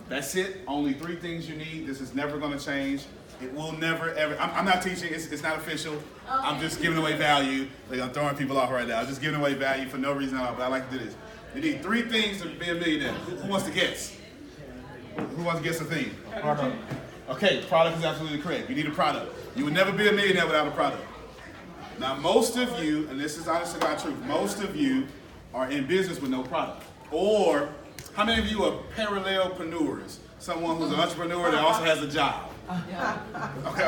That's it. Only 3 things you need. This is never going to change. It will never, ever. I'm not teaching. It's not official. Okay. I'm just giving away value. Like, I'm throwing people off right now. I'm just giving away value for no reason at all, but I like to do this. You need 3 things to be a millionaire. Who wants to guess? Who wants to guess a thing? Product. Okay, product is absolutely correct. You need a product. You would never be a millionaire without a product. Now, most of you, and this is honestly God's truth, most of you are in business with no product. Or, how many of you are parallelpreneurs? Someone who's an entrepreneur that also has a job. Okay,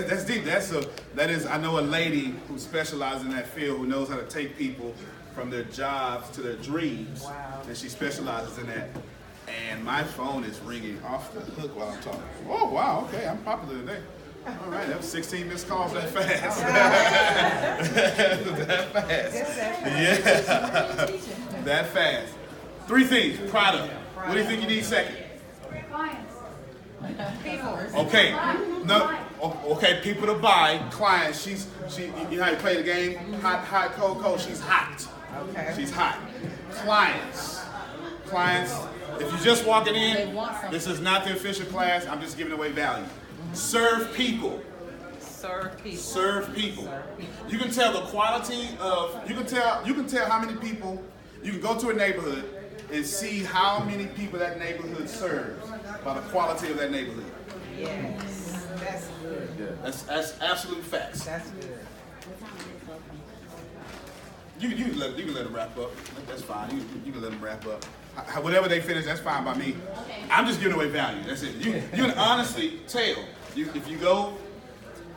that's deep. That is, I know a lady who specializes in that field who knows how to take people from their jobs to their dreams. Wow. And she specializes in that. And my phone is ringing off the hook while I'm talking. Oh, wow, okay, I'm popular today. All right, that was 16 missed calls that fast. That fast. Yeah, that fast. 3 things, product. What do you think you need second? Clients. People. Okay, no, okay, people to buy, clients. You know how you play the game? Hot, cold, she's hot. Okay. She's hot. Clients. If you're just walking in, this is not the official class. I'm just giving away value. Serve people. Serve people. You can tell the quality of. You can tell how many people. You can go to a neighborhood and see how many people that neighborhood serves by the quality of that neighborhood. Yes, that's good. That's absolute facts. That's good. You can let them wrap up. That's fine. You can let them wrap up. Whatever they finish, that's fine by me. I'm just giving away value. That's it. You can honestly tell. If you go,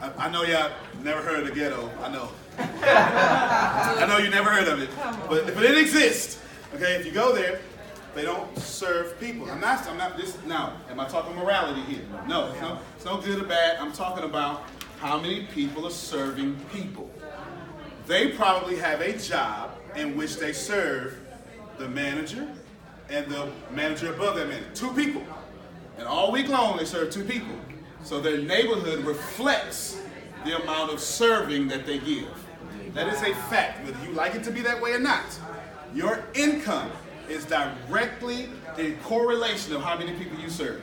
I know y'all never heard of the ghetto. I know. I know you never heard of it, but it exists. Okay, if you go there, they don't serve people. I'm not this now. Am I talking morality here? No, it's no good or bad. I'm talking about how many people are serving people. They probably have a job in which they serve the manager and the manager above that manager. 2 people. And all week long they serve 2 people. So their neighborhood reflects the amount of serving that they give. That is a fact, whether you like it to be that way or not. Your income is directly in correlation of how many people you serve.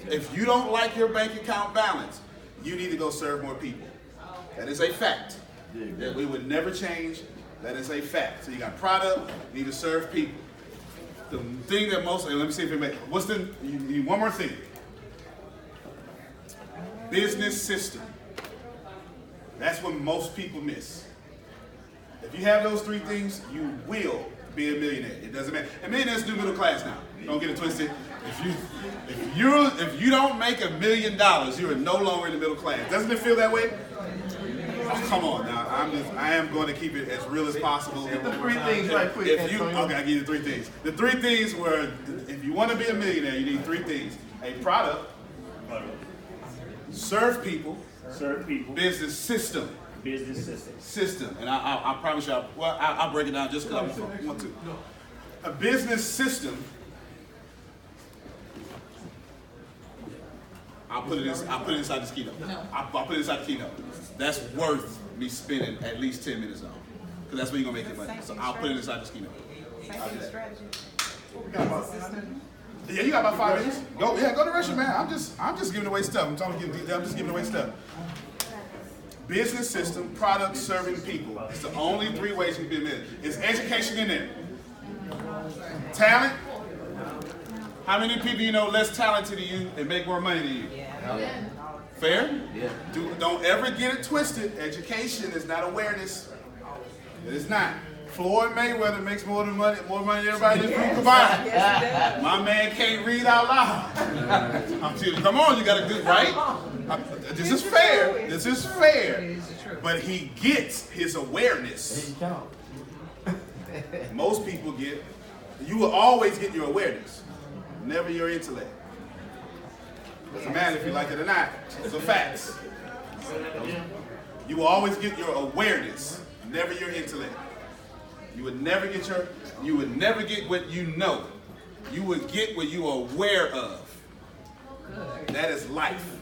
If you don't like your bank account balance, you need to go serve more people. That is a fact. That we would never change. That is a fact. So you got product, you need to serve people. The thing that most, let me see if it makes, you need one more thing. Business system. That's what most people miss. If you have those 3 things, you will be a millionaire. It doesn't matter. And millionaires do middle class now. Don't get it twisted. If you don't make $1 million, you are no longer in the middle class. Doesn't it feel that way? Oh, come on now. I am going to keep it as real as possible. The 3 things right quick. Okay, I'll give you the 3 things. The 3 things were, if you want to be a millionaire, you need 3 things. A product. Serve people. Business system. System. And I promise you, I'll break it down just because I want to. A business system. I'll put it inside this keynote. I'll put it inside the keynote. That's worth me spending at least 10 minutes on. Because that's where you're going to make your money. So I'll put it inside this keynote. Yeah, you got about 5 minutes. Go to the restroom, man. I'm just giving away stuff. I'm just giving away stuff. Business system, product, serving people. It's the only 3 ways you can be a millionaire. Is education in there? Talent? How many people you know less talented than you and make more money than you? Yeah. Fair? Yeah. Don't ever get it twisted. Education is not awareness. It is not. Floyd Mayweather makes more money than everybody in this room combined. Yes, My man can't read out loud. I'm telling you, come on, you got a good right. This is fair. This is fair. But he gets his awareness. Most people get. You will always get your awareness, never your intellect. Doesn't matter if you like it or not. It's a fact. You will always get your awareness, never your intellect. You would never get what you know. You would get what you are aware of. That is life.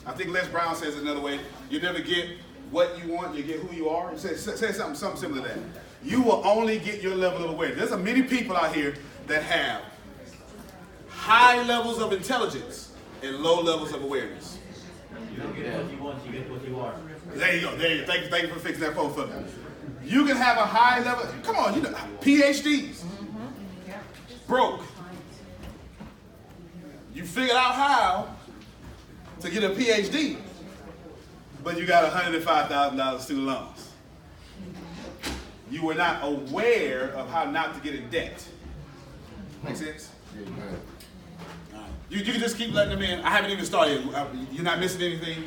I think Les Brown says it another way. You never get what you want, you get who you are. Say something similar to that. You will only get your level of awareness. There's many people out here that have high levels of intelligence and low levels of awareness. You don't get what you want, you get what you are. There you go. There you go. Thank you for fixing that quote for me. You can have a high level. Come on, you know, PhDs. Broke. You figured out how to get a PhD, but you got $105,000 student loans. You were not aware of how not to get in debt. Make sense? You can just keep letting them in. I haven't even started. You're not missing anything.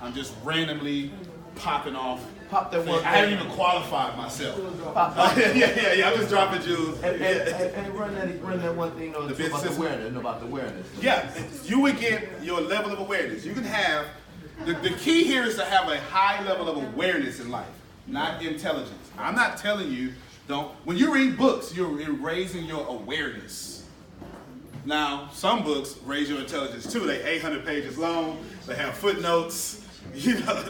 I'm just randomly popping off. Pop that one. I haven't even qualified myself. Yeah. I'm just dropping jewels. And run that one thing on The about the awareness. About the awareness. Yeah, you would get your level of awareness. You can have, the key here is to have a high level of awareness in life, not intelligence. I'm not telling you, when you read books, you're raising your awareness. Now, some books raise your intelligence too. They're 800 pages long. They have footnotes. You know,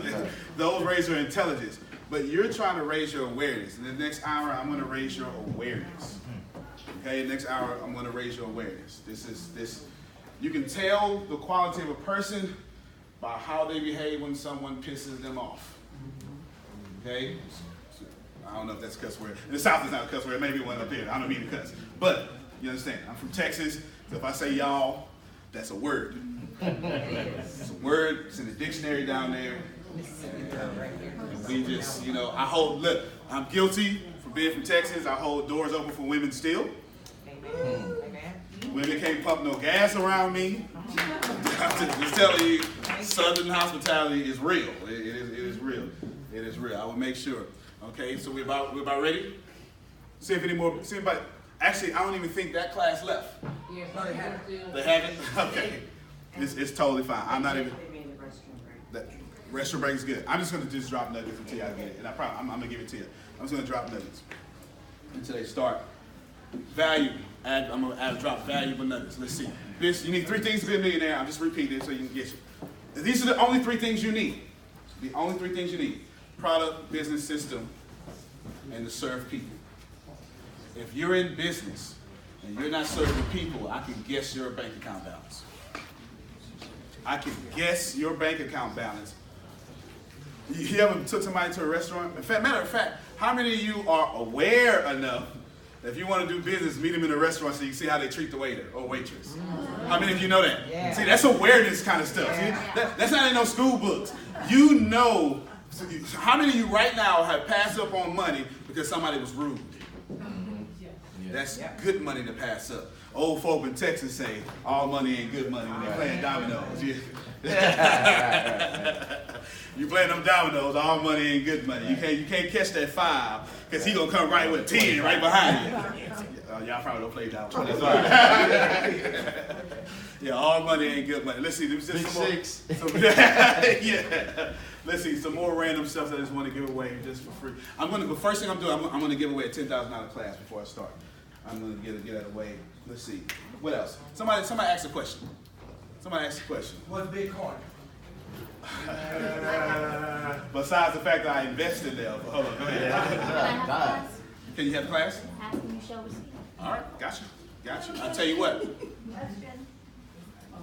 those raise your intelligence. But you're trying to raise your awareness. In the next hour, I'm going to raise your awareness. Okay, next hour, I'm going to raise your awareness. You can tell the quality of a person by how they behave when someone pisses them off. Okay? I don't know if that's a cuss word. In the South, it's not a cuss word. Maybe one up here. I don't mean to cuss. But, you understand, I'm from Texas, so if I say y'all, that's a word. It's a word. It's in the dictionary down there. And we just, I'm guilty for being from Texas. I hold doors open for women still. Women can't pump no gas around me. I'm just telling you, Southern hospitality is real. It is real. It is real. I will make sure. Okay, so we're about ready? See if anybody. Actually, I don't even think that class left. Yes, they have. They haven't? Okay. It's totally fine. I'm not even. That restroom break is good. I'm just going to just drop nuggets until y'all get it. And I'm going to give it to you. I'm just going to drop nuggets until they start. Value. I'm going to drop valuable nuggets. Let's see. You need 3 things to be a millionaire. I'm just repeating it so you can get you. These are the only 3 things you need. The only 3 things you need. Product, business system, and to serve people. If you're in business and you're not serving people, I can guess your bank account balance. I can guess your bank account balance. You ever took somebody to a restaurant? Matter of fact, how many of you are aware enough that if you want to do business, meet them in a restaurant so you can see how they treat the waiter or waitress? How many of you know that? Yeah. See, that's awareness kind of stuff. Yeah. See, that's not in no school books. You know, how many of you right now have passed up on money because somebody was rude? That's good money to pass up. Old folk in Texas say, all money ain't good money when they're playing dominoes. You playing them dominoes, all money ain't good money. You can't catch that 5 because he gonna come right with 10 right behind you. Y'all probably don't play dominoes. Yeah, all money ain't good money. Let's see, there's just some more. Yeah. Let's see, some more random stuff that I just want to give away just for free. The first thing I'm doing, I'm going to give away a $10,000 class before I start. I'm going to get it away. Let's see. What else? Somebody asked a question. What's Bitcoin? Besides the fact that I invested there. Hold on, go ahead. Can I have a class? Can you have class? Ask when you show receipt. All right, got you. I'll tell you what.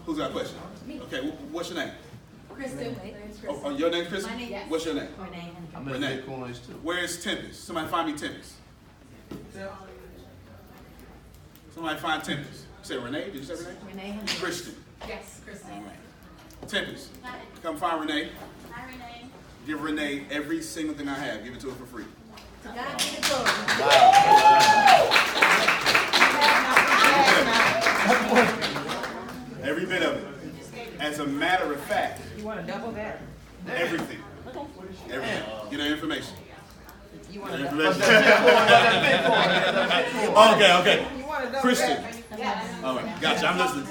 Who's got a question? Okay, what's your name? Kristen. Oh, your name's Kristen? My name, yes. What's your name? Renee. I'm in Renee. Bitcoins too. Where's Tempest? Somebody find me Tempest. Somebody find Tempest. You said Renee? Did you say Renee? Renee. Christian. Yes, Kristen. All right. Tempest, come find Renee. Hi, Renee. Give Renee every single thing I have. Give it to her for free. To God be the glory. Every bit of it. As a matter of fact, You want to double that? everything. Everything. Get her information. You want Get to her double information. Okay. You want to double Christian. that? All right, gotcha. I'm listening.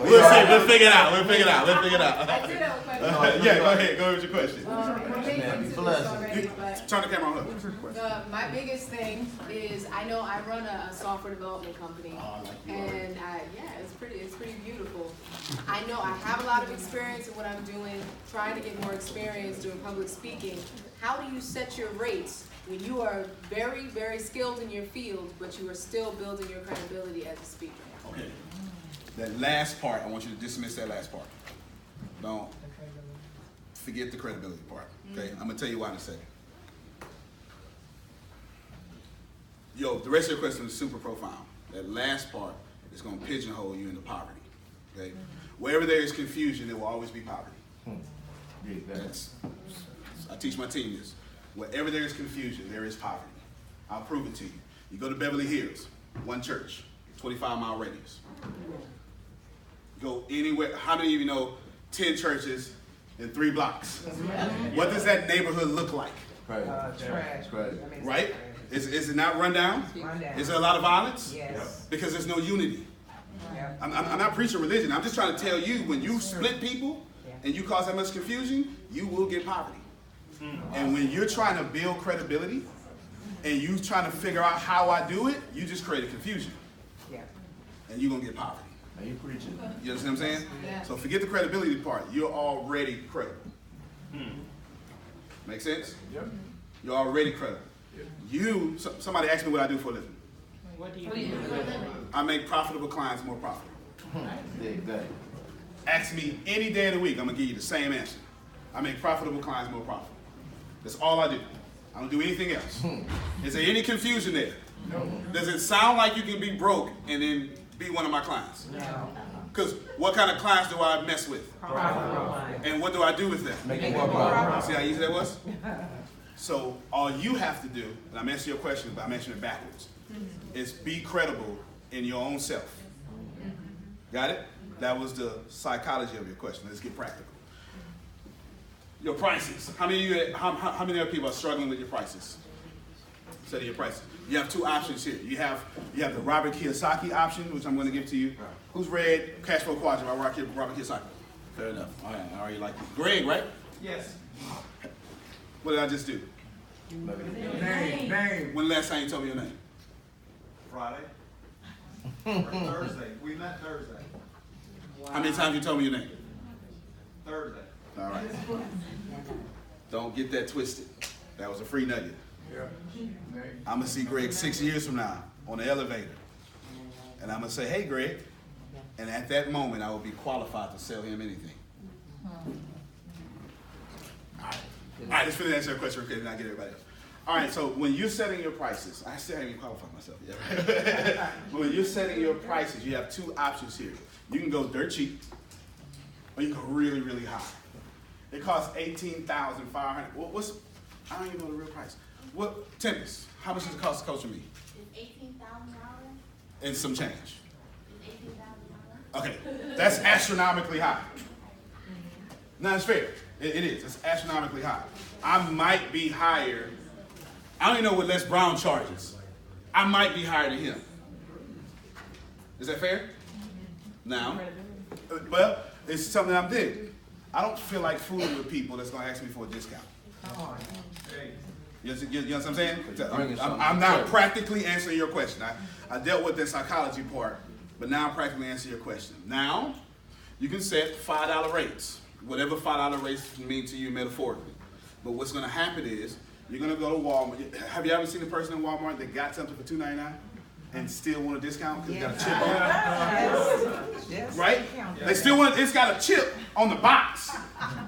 We'll see. We'll figure it out. I do have a question. Yeah, go ahead. Go with your question. Turn the camera on. My biggest thing is I know I run a software development company, and it's pretty beautiful. I know I have a lot of experience in what I'm doing, trying to get more experience doing public speaking. How do you set your rates when you are very, very skilled in your field, but you are still building your credibility as a speaker. Okay. That last part, I want you to dismiss that last part. Don't forget the credibility part. Okay? I'm gonna tell you why in a second. Yo, the rest of your question is super profound. That last part is gonna pigeonhole you into poverty. Okay? Wherever there is confusion, there will always be poverty. I teach my team this. Wherever there is confusion, there is poverty. I'll prove it to you. You go to Beverly Hills, one church, 25-mile radius. Go anywhere. How many of you know 10 churches in 3 blocks? What does that neighborhood look like? Trash. Right? Is it not run down? Is there a lot of violence? Yes. Because there's no unity. Yeah. I'm not preaching religion. I'm just trying to tell you, when you split people and you cause that much confusion, you will get poverty. And when you're trying to build credibility and you trying to figure out how I do it, you just create a confusion. Yeah. And you're going to get poverty. Are you preaching? You understand what I'm saying? Yeah. So forget the credibility part. You're already credible. Make sense? Yep. You're already credible. Somebody asked me what I do for a living. What do you do? I make profitable clients more profitable. Exactly. Ask me any day of the week, I'm going to give you the same answer. I make profitable clients more profitable. That's all I do. I don't do anything else. Is there any confusion there? No. Does it sound like you can be broke and then be one of my clients? No. Because what kind of clients do I mess with? And what do I do with them? Make it more profitable. See how easy that was? So all you have to do, and I'm answering your question, but I'm answering it backwards, is be credible in your own self. Got it? That was the psychology of your question. Let's get practical. Your prices. How many other people are struggling with your prices? Study your prices. You have 2 options here. You have the Robert Kiyosaki option, which I'm going to give to you. Who's read Cash Flow Quadrant by Robert Kiyosaki? Fair enough. All right, I already like it. Greg, right? Yes. What did I just do? Name. When the last time you told me your name? Friday. Or Thursday. We met Thursday. How many times you told me your name? Thursday. All right. Don't get that twisted. That was a free nugget. I'm going to see Greg 6 years from now on the elevator. And I'm going to say, hey, Greg. And at that moment, I will be qualified to sell him anything. All right, let's finish answering your question because I get everybody else. All right, so when you're setting your prices, I still haven't even qualified myself yet. When you're setting your prices, you have 2 options here. You can go dirt cheap, or you can go really, really high. It costs $18,500. I don't even know the real price. What, Tempest, how much does it cost to coach with me? It's $18,000. And some change. $18,000. Okay, that's astronomically high. No, it's fair. It is. It's astronomically high. I might be higher. I don't even know what Les Brown charges. I might be higher than him. Is that fair? Now, well, it's something I'm digging. I don't feel like fooling with people that's going to ask me for a discount. You know what I'm saying? I'm not practically answering your question. I dealt with the psychology part, but now I'm practically answering your question. Now, you can set $5 rates, whatever $5 rates mean to you metaphorically. But what's going to happen is, you're going to go to Walmart. Have you ever seen a person in Walmart that got something for $2.99 and still want a discount because it's got a chip on it? Yes. Right? They still want, it's got a chip on the box,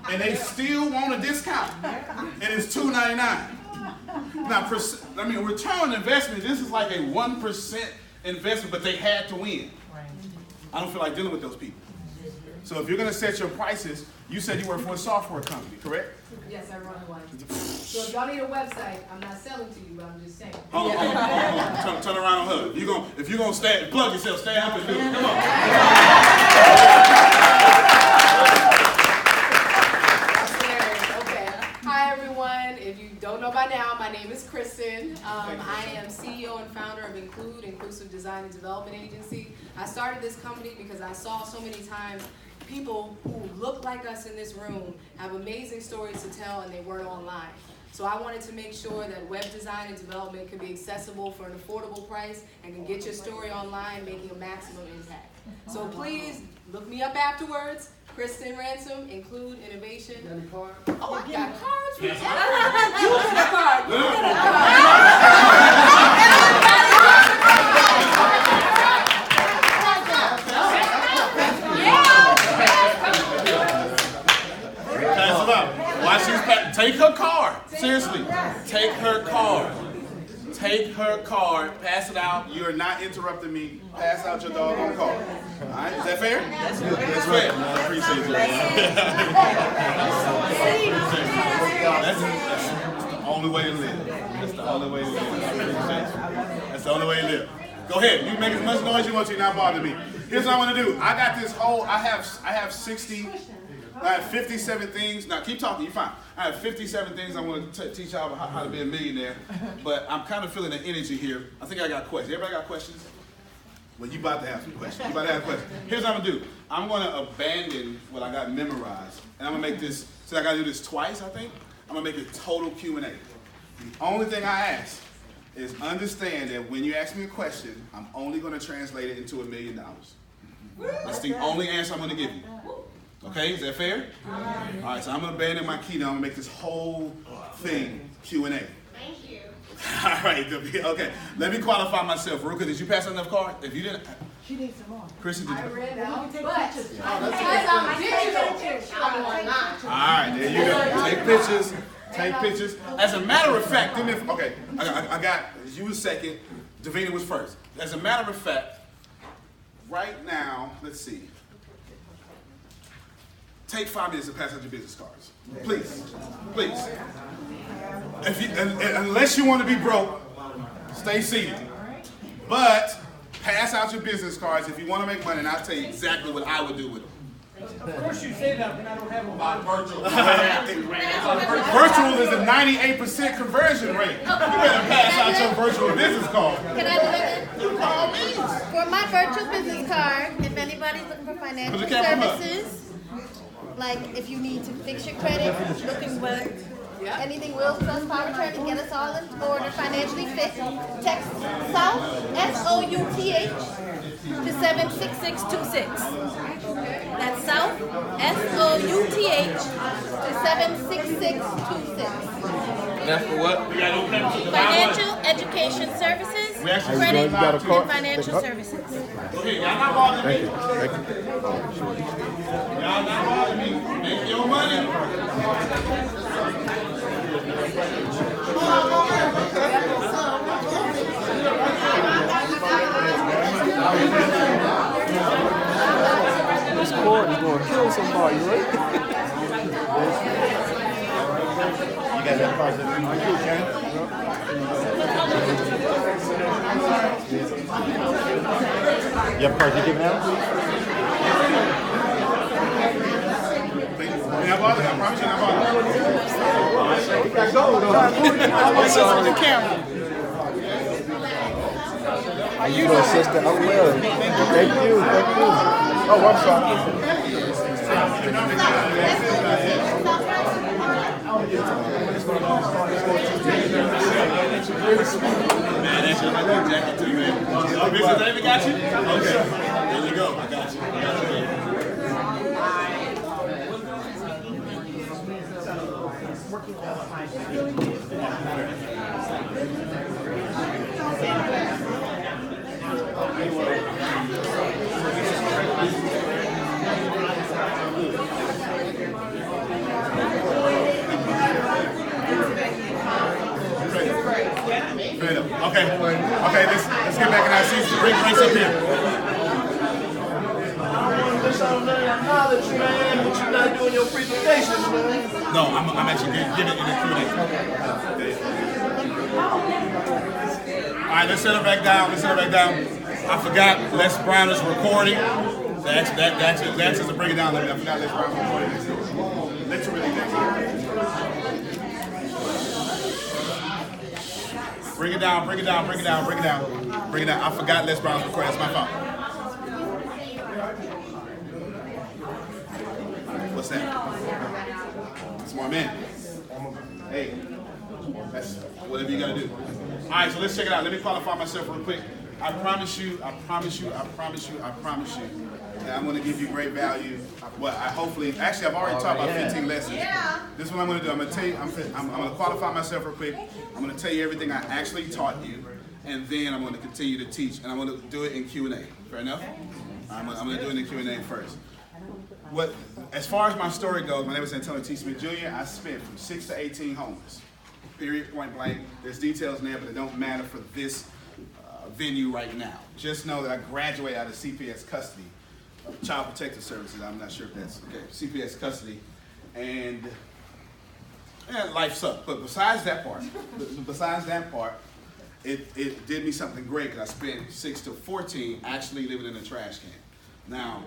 and they still want a discount, and it's $2.99. Now, return on investment, this is like a 1% investment, but they had to win. I don't feel like dealing with those people. So if you're going to set your prices, you said you work for a software company, correct? Yes, I run one. So if y'all need a website, I'm not selling to you, but I'm just saying. Hold on. Turn around on her. If you're going to stand, plug yourself, stand up and do it. Come on. Okay. Hi, everyone. If you don't know by now, my name is Kristen. I am CEO and founder of Inclusive Design and Development Agency. I started this company because I saw so many times people who look like us in this room have amazing stories to tell, and they weren't online. So I wanted to make sure that web design and development can be accessible for an affordable price and can get your story online, making a maximum impact. So please look me up afterwards. Kristen Ransom, include innovation. Oh, I got cards. You get a card. You get a Pass it up. While she's take her card. Seriously, take her card. Take her card. Pass it out. You are not interrupting me. Pass out your doggone card. All right, is that fair? That's fair. I appreciate you. That's the only way to live. That's the only way to live. That's the only way to live. Go ahead. You make as much noise you want to. Not bother me. Here's what I want to do. I got this whole. I have 57 things. Now keep talking. You're fine. I have 57 things I want to teach y'all about how to be a millionaire. But I'm kind of feeling the energy here. I think I got questions. Everybody got questions? Well, you about to have some questions. You about to have questions. Here's what I'm gonna do. I'm gonna abandon what I got memorized, and I'm gonna make this. Since I gotta do this twice, I think I'm gonna make it total Q&A. The only thing I ask is understand that when you ask me a question, I'm only gonna translate it into $1 million. That's the only answer I'm gonna give you. Okay, is that fair? All right, so I'm gonna abandon my keynote. I'm gonna make this whole thing Q&A. Thank you. All right, okay. Let me qualify myself. Ruka, did you pass out enough cards? If you didn't, She needs some more. Kristen, did you? I read Now out, we take but pictures. because I'm digital, I'm online. All right, there you go. Take pictures. Take pictures. As a matter of fact, okay, I got, you was second, Davina was first. As a matter of fact, right now, let's see. Take 5 minutes to pass out your business cards. Please, please. If you, unless you want to be broke, stay seated. But pass out your business cards if you want to make money, and I'll tell you exactly what I would do with them. Of course you say that, but I don't have a lot. Virtual is a 98% conversion rate. You better pass out your virtual business card. Can I deliver? You call me. For my virtual business card, if anybody's looking for financial Put the camera up. services, like if you need to fix your credit, looking for anything Wheels Plus Power Training, get us all in order, financially fit, text SOUTH, SOUTH, to 76626. That's SOUTH, SOUTH, to 76626. That's for what? Financial education services, credit, and financial services. Okay, y'all not bothering me. Y'all not bothering me. Make your money. This cord is going to kill somebody, right? You guys have cards that you can? You have cards you're giving out? I promise you not bothering. It's on the camera. How you doing, sister? I'm well. Thank you. Oh, I'm sorry. Man, that's just like that jacket too, man. Oh, Mrs. David got you? Okay. There you go. I got you. Okay, let's get back in our seats. Bring Grace up here. No, I'm actually giving it in the Q&A. All right, let's set her back down. I forgot Les Brown is recording. That's just to bring it down. I forgot Les Brown is recording. Literally, Bring it down. I forgot Les Brown's recording. That's my fault. What's that? It's more men. Hey, That's whatever you gotta do. All right, so let's check it out. Let me qualify myself real quick. I promise you that I'm gonna give you great value. Well, actually, I've already taught about 15 lessons. Yeah. This is what I'm gonna do. I'm gonna tell you, I'm gonna qualify myself real quick. I'm gonna tell you everything I actually taught you, and then I'm gonna continue to teach, and I'm gonna do it in Q&A. Fair enough? I'm gonna do it in Q&A first. As far as my story goes, my name is Antonio T. Smith Jr. I spent from 6 to 18 homeless. Period, point blank. There's details in there, but it don't matter for this venue right now. Just know that I graduated out of CPS custody, Child Protective Services. I'm not sure if that's okay. CPS custody, and life sucked. But besides that part, it did me something great because I spent 6 to 14 actually living in a trash can. Now,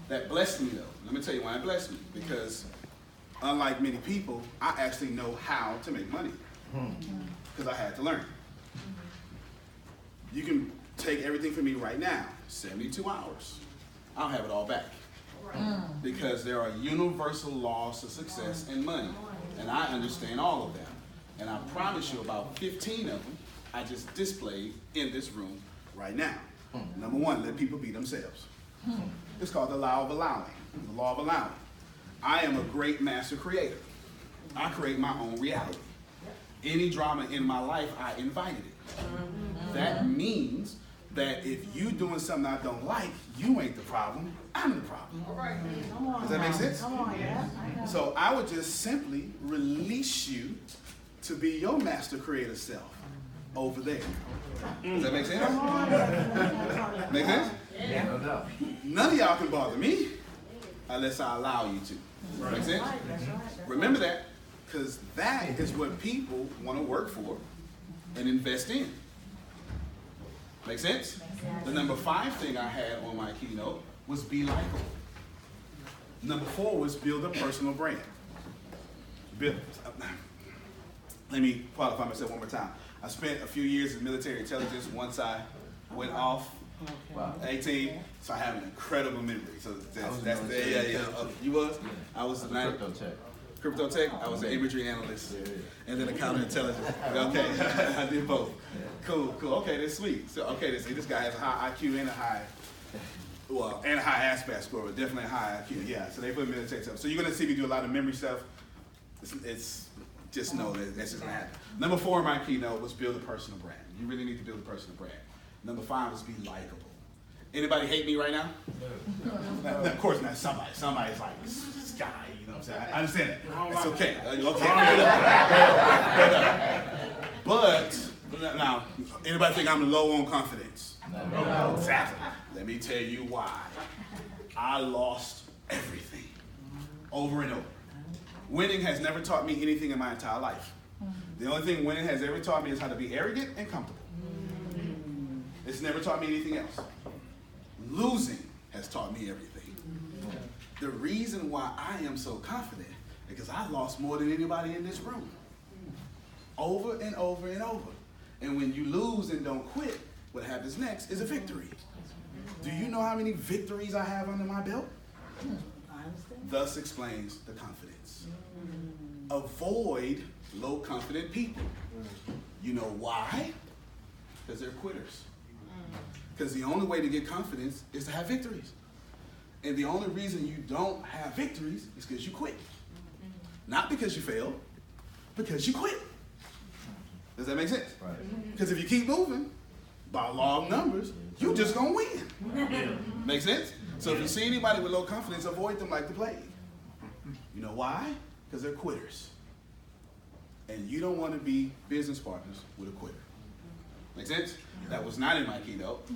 that blessed me though. Let me tell you why it blessed me. Because unlike many people, I actually know how to make money. Because I had to learn. You can take everything from me right now, 72 hours. I'll have it all back. Because there are universal laws of success and money. And I understand all of them. And I promise you about 15 of them I just displayed in this room right now. Number one, let people be themselves. It's called the law of allowing. The law of allowing. I am a great master creator. I create my own reality. Any drama in my life, I invited it. That means that if you doing something I don't like, you ain't the problem, I'm the problem. Does that make sense? So I would just simply release you to be your master creator self over there. Does that make sense? Make sense? Yeah, no doubt. None of y'all can bother me unless I allow you to. Make sense? Remember that, because that is what people want to work for and invest in. Make sense? The number 5 thing I had on my keynote was be likable. Number 4 was build a personal brand. Let me qualify myself one more time. I spent a few years in military intelligence. Once I went off, 18, so I have an incredible memory. So that's you was? I was the crypto tech. I was an imagery analyst, and then a counterintelligence. Okay, I did both. Cool. Okay, that's sweet. So this guy has a high IQ and a high aspect score, but definitely a high IQ. Yeah. So they put military stuff. So you're gonna see me do a lot of memory stuff. It's just know that that's just gonna happen. Number 4 in my keynote was build a personal brand. You really need to build a personal brand. Number 5 was be likable. Anybody hate me right now? No. Of course not. Somebody's like, this guy, you know what I'm saying? I understand that. It's okay. But now, anybody think I'm low on confidence? No. Exactly. Let me tell you why. I lost everything over and over. Winning has never taught me anything in my entire life. The only thing winning has ever taught me is how to be arrogant and comfortable. It's never taught me anything else. Losing has taught me everything. The reason why I am so confident is because I lost more than anybody in this room. Over and over and over. And when you lose and don't quit, what happens next is a victory. Do you know how many victories I have under my belt? Thus explains the confidence. Avoid low confident people. You know why? Because they're quitters. Because the only way to get confidence is to have victories. And the only reason you don't have victories is because you quit. Not because you failed, because you quit. Does that make sense? Because if you keep moving, by law of numbers, you're just going to win. Make sense? So if you see anybody with low confidence, avoid them like the plague. You know why? Because they're quitters. And you don't want to be business partners with a quitter. Make sense? That was not in my keynote,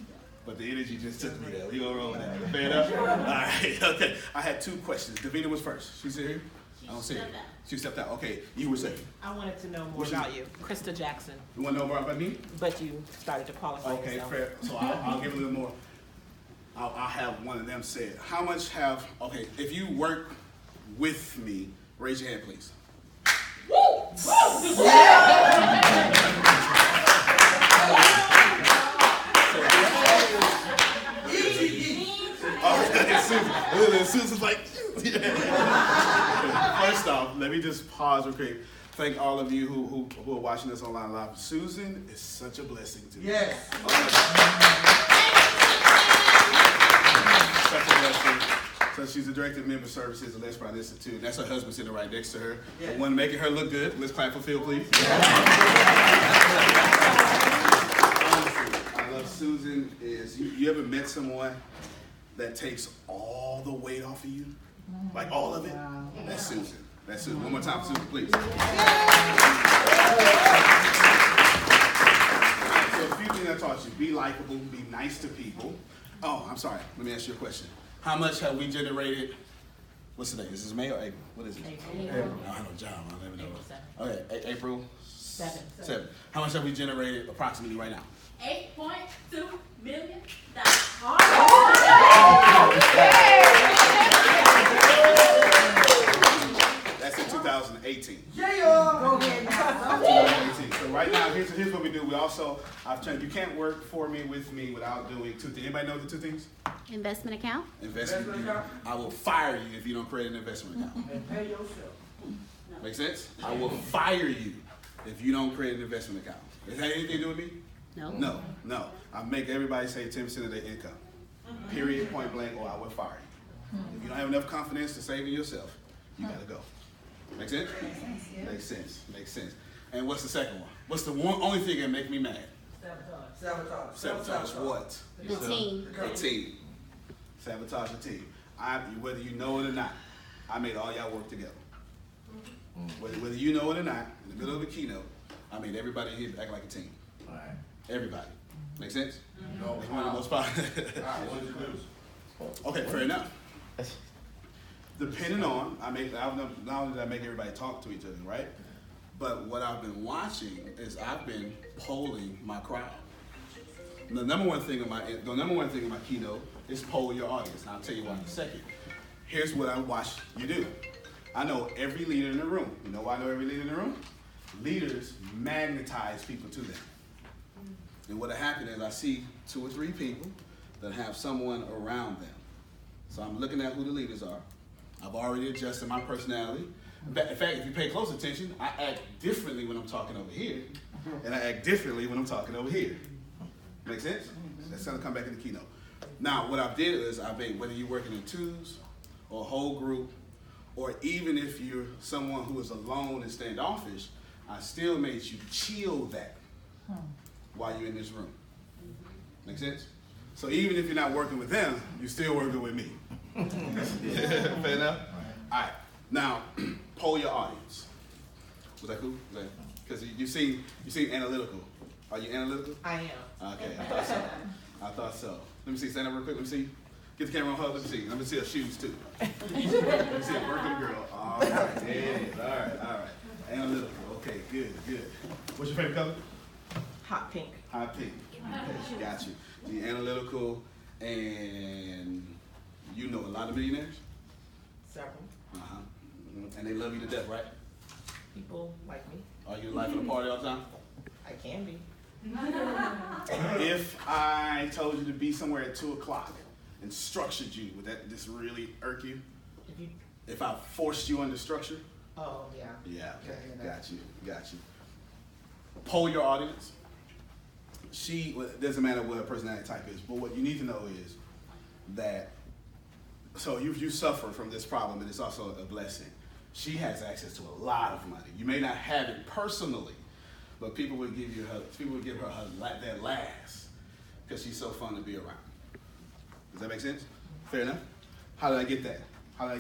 but the energy just took me there. We gonna roll with that. Fair enough? All right, okay. I had 2 questions. Davina was first. She's here? I don't see her. She stepped out. Okay, you were saying. I wanted to know more about you. Krista Jackson. You want to know more about me? But you started to qualify yourself. Okay, fair. So I'll give a little more. I'll have one of them say it. How much if you work with me, raise your hand, please. Susan's like, first off, let me just pause real quick. thank all of you who are watching us online live. Susan is such a blessing to me. Yes. Such a blessing. So she's the director of member services at Les Brown Institute. That's her husband sitting right next to her. Yeah. The one making her look good. Let's clap for Phil, please. I love Susan. You ever met someone that takes all the weight off of you? Like all of it? That's Susan. That's Susan. One more time for Susan, please. So a few things I taught you. Be likable, be nice to people. Oh, I'm sorry. Let me ask you a question. How much have we generated? What's the date? Is this May or April? What is it? April. I don't know, John. I don't even know. Okay, April 7. How much have we generated approximately right now? $8.2 million. That's in 2018. Yeah. Go ahead now. 2018. So right now, here's what we do. We also, I've changed. You can't work for me with me without doing two things. Anybody know the two things? Investment account. Investment account. I will fire you if you don't create an investment account. And pay yourself. Make sense? I will fire you if you don't create an investment account. Does that have anything to do with me? No. No. I make everybody save 10% of their income. Period, point blank, or I will fire you. If you don't have enough confidence to save in yourself, you gotta go. Make sense? Makes sense. Makes sense. And what's the second one? What's the only thing that make me mad? Sabotage what? The team. The team. Sabotage the team. Whether you know it or not, I made all y'all work together. Whether you know it or not, in the middle of a keynote, I made everybody here act like a team. All right. Everybody. Make sense? No. It's one of the most popular. Okay, fair enough. Depending on, not only did I make everybody talk to each other, right? But what I've been watching is I've been polling my crowd. The number one thing in my keynote is poll your audience. And I'll tell you why in a second. Here's what I watch you do. I know every leader in the room. You know why I know every leader in the room? Leaders magnetize people to them. And what happened is I see 2 or 3 people that have someone around them. So I'm looking at who the leaders are. I've already adjusted my personality. In fact, if you pay close attention, I act differently when I'm talking over here, and I act differently when I'm talking over here. Make sense? That's gonna come back in the keynote. Now, what I did is I made, whether you're working in twos or a whole group, or even if you're someone who is alone and standoffish, I still made you chill that while you're in this room. Make sense? So even if you're not working with them, you're still working with me. Fair enough? All right. Now, poll your audience. Was that cool? Because you seem analytical. Are you analytical? I am. Okay, I thought so. Let me see. Stand up real quick. Let me see. Get the camera on her. Let me see. Let me see her shoes too. Let me see a working girl. All right. There it is. All right. Analytical. Okay. Good. What's your favorite color? Hot pink. Hot pink. Okay, got you. So you're analytical, and you know a lot of millionaires? Several. And they love you to death, right? People like me. Are you the life of the party all the time? I can be. If I told you to be somewhere at 2 o'clock and structured you, would that just really irk you? If I forced you under structure? Oh, yeah. Yeah, okay. Got you. Poll your audience. It doesn't matter what her personality type is, but what you need to know is that, so you suffer from this problem, and it's also a blessing. She has access to a lot of money. You may not have it personally, but people will give her their last because she's so fun to be around. Does that make sense? Fair enough? How did I get that? I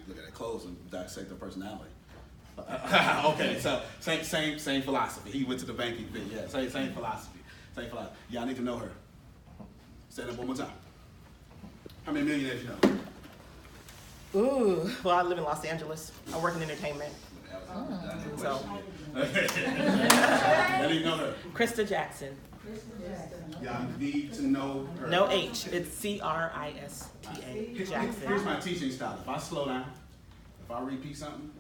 look at her clothes and dissect her personality. Okay, so same philosophy. He went to the banking thing. Yeah, same philosophy. Y'all need to know her. Stand up one more time. How many millionaires you know? Ooh, well, I live in Los Angeles. I work in entertainment. So. I need to know her. Krista Jackson. Y'all need to know her. No H. It's Crista Jackson. Here's my teaching style. If I slow down, if I repeat something,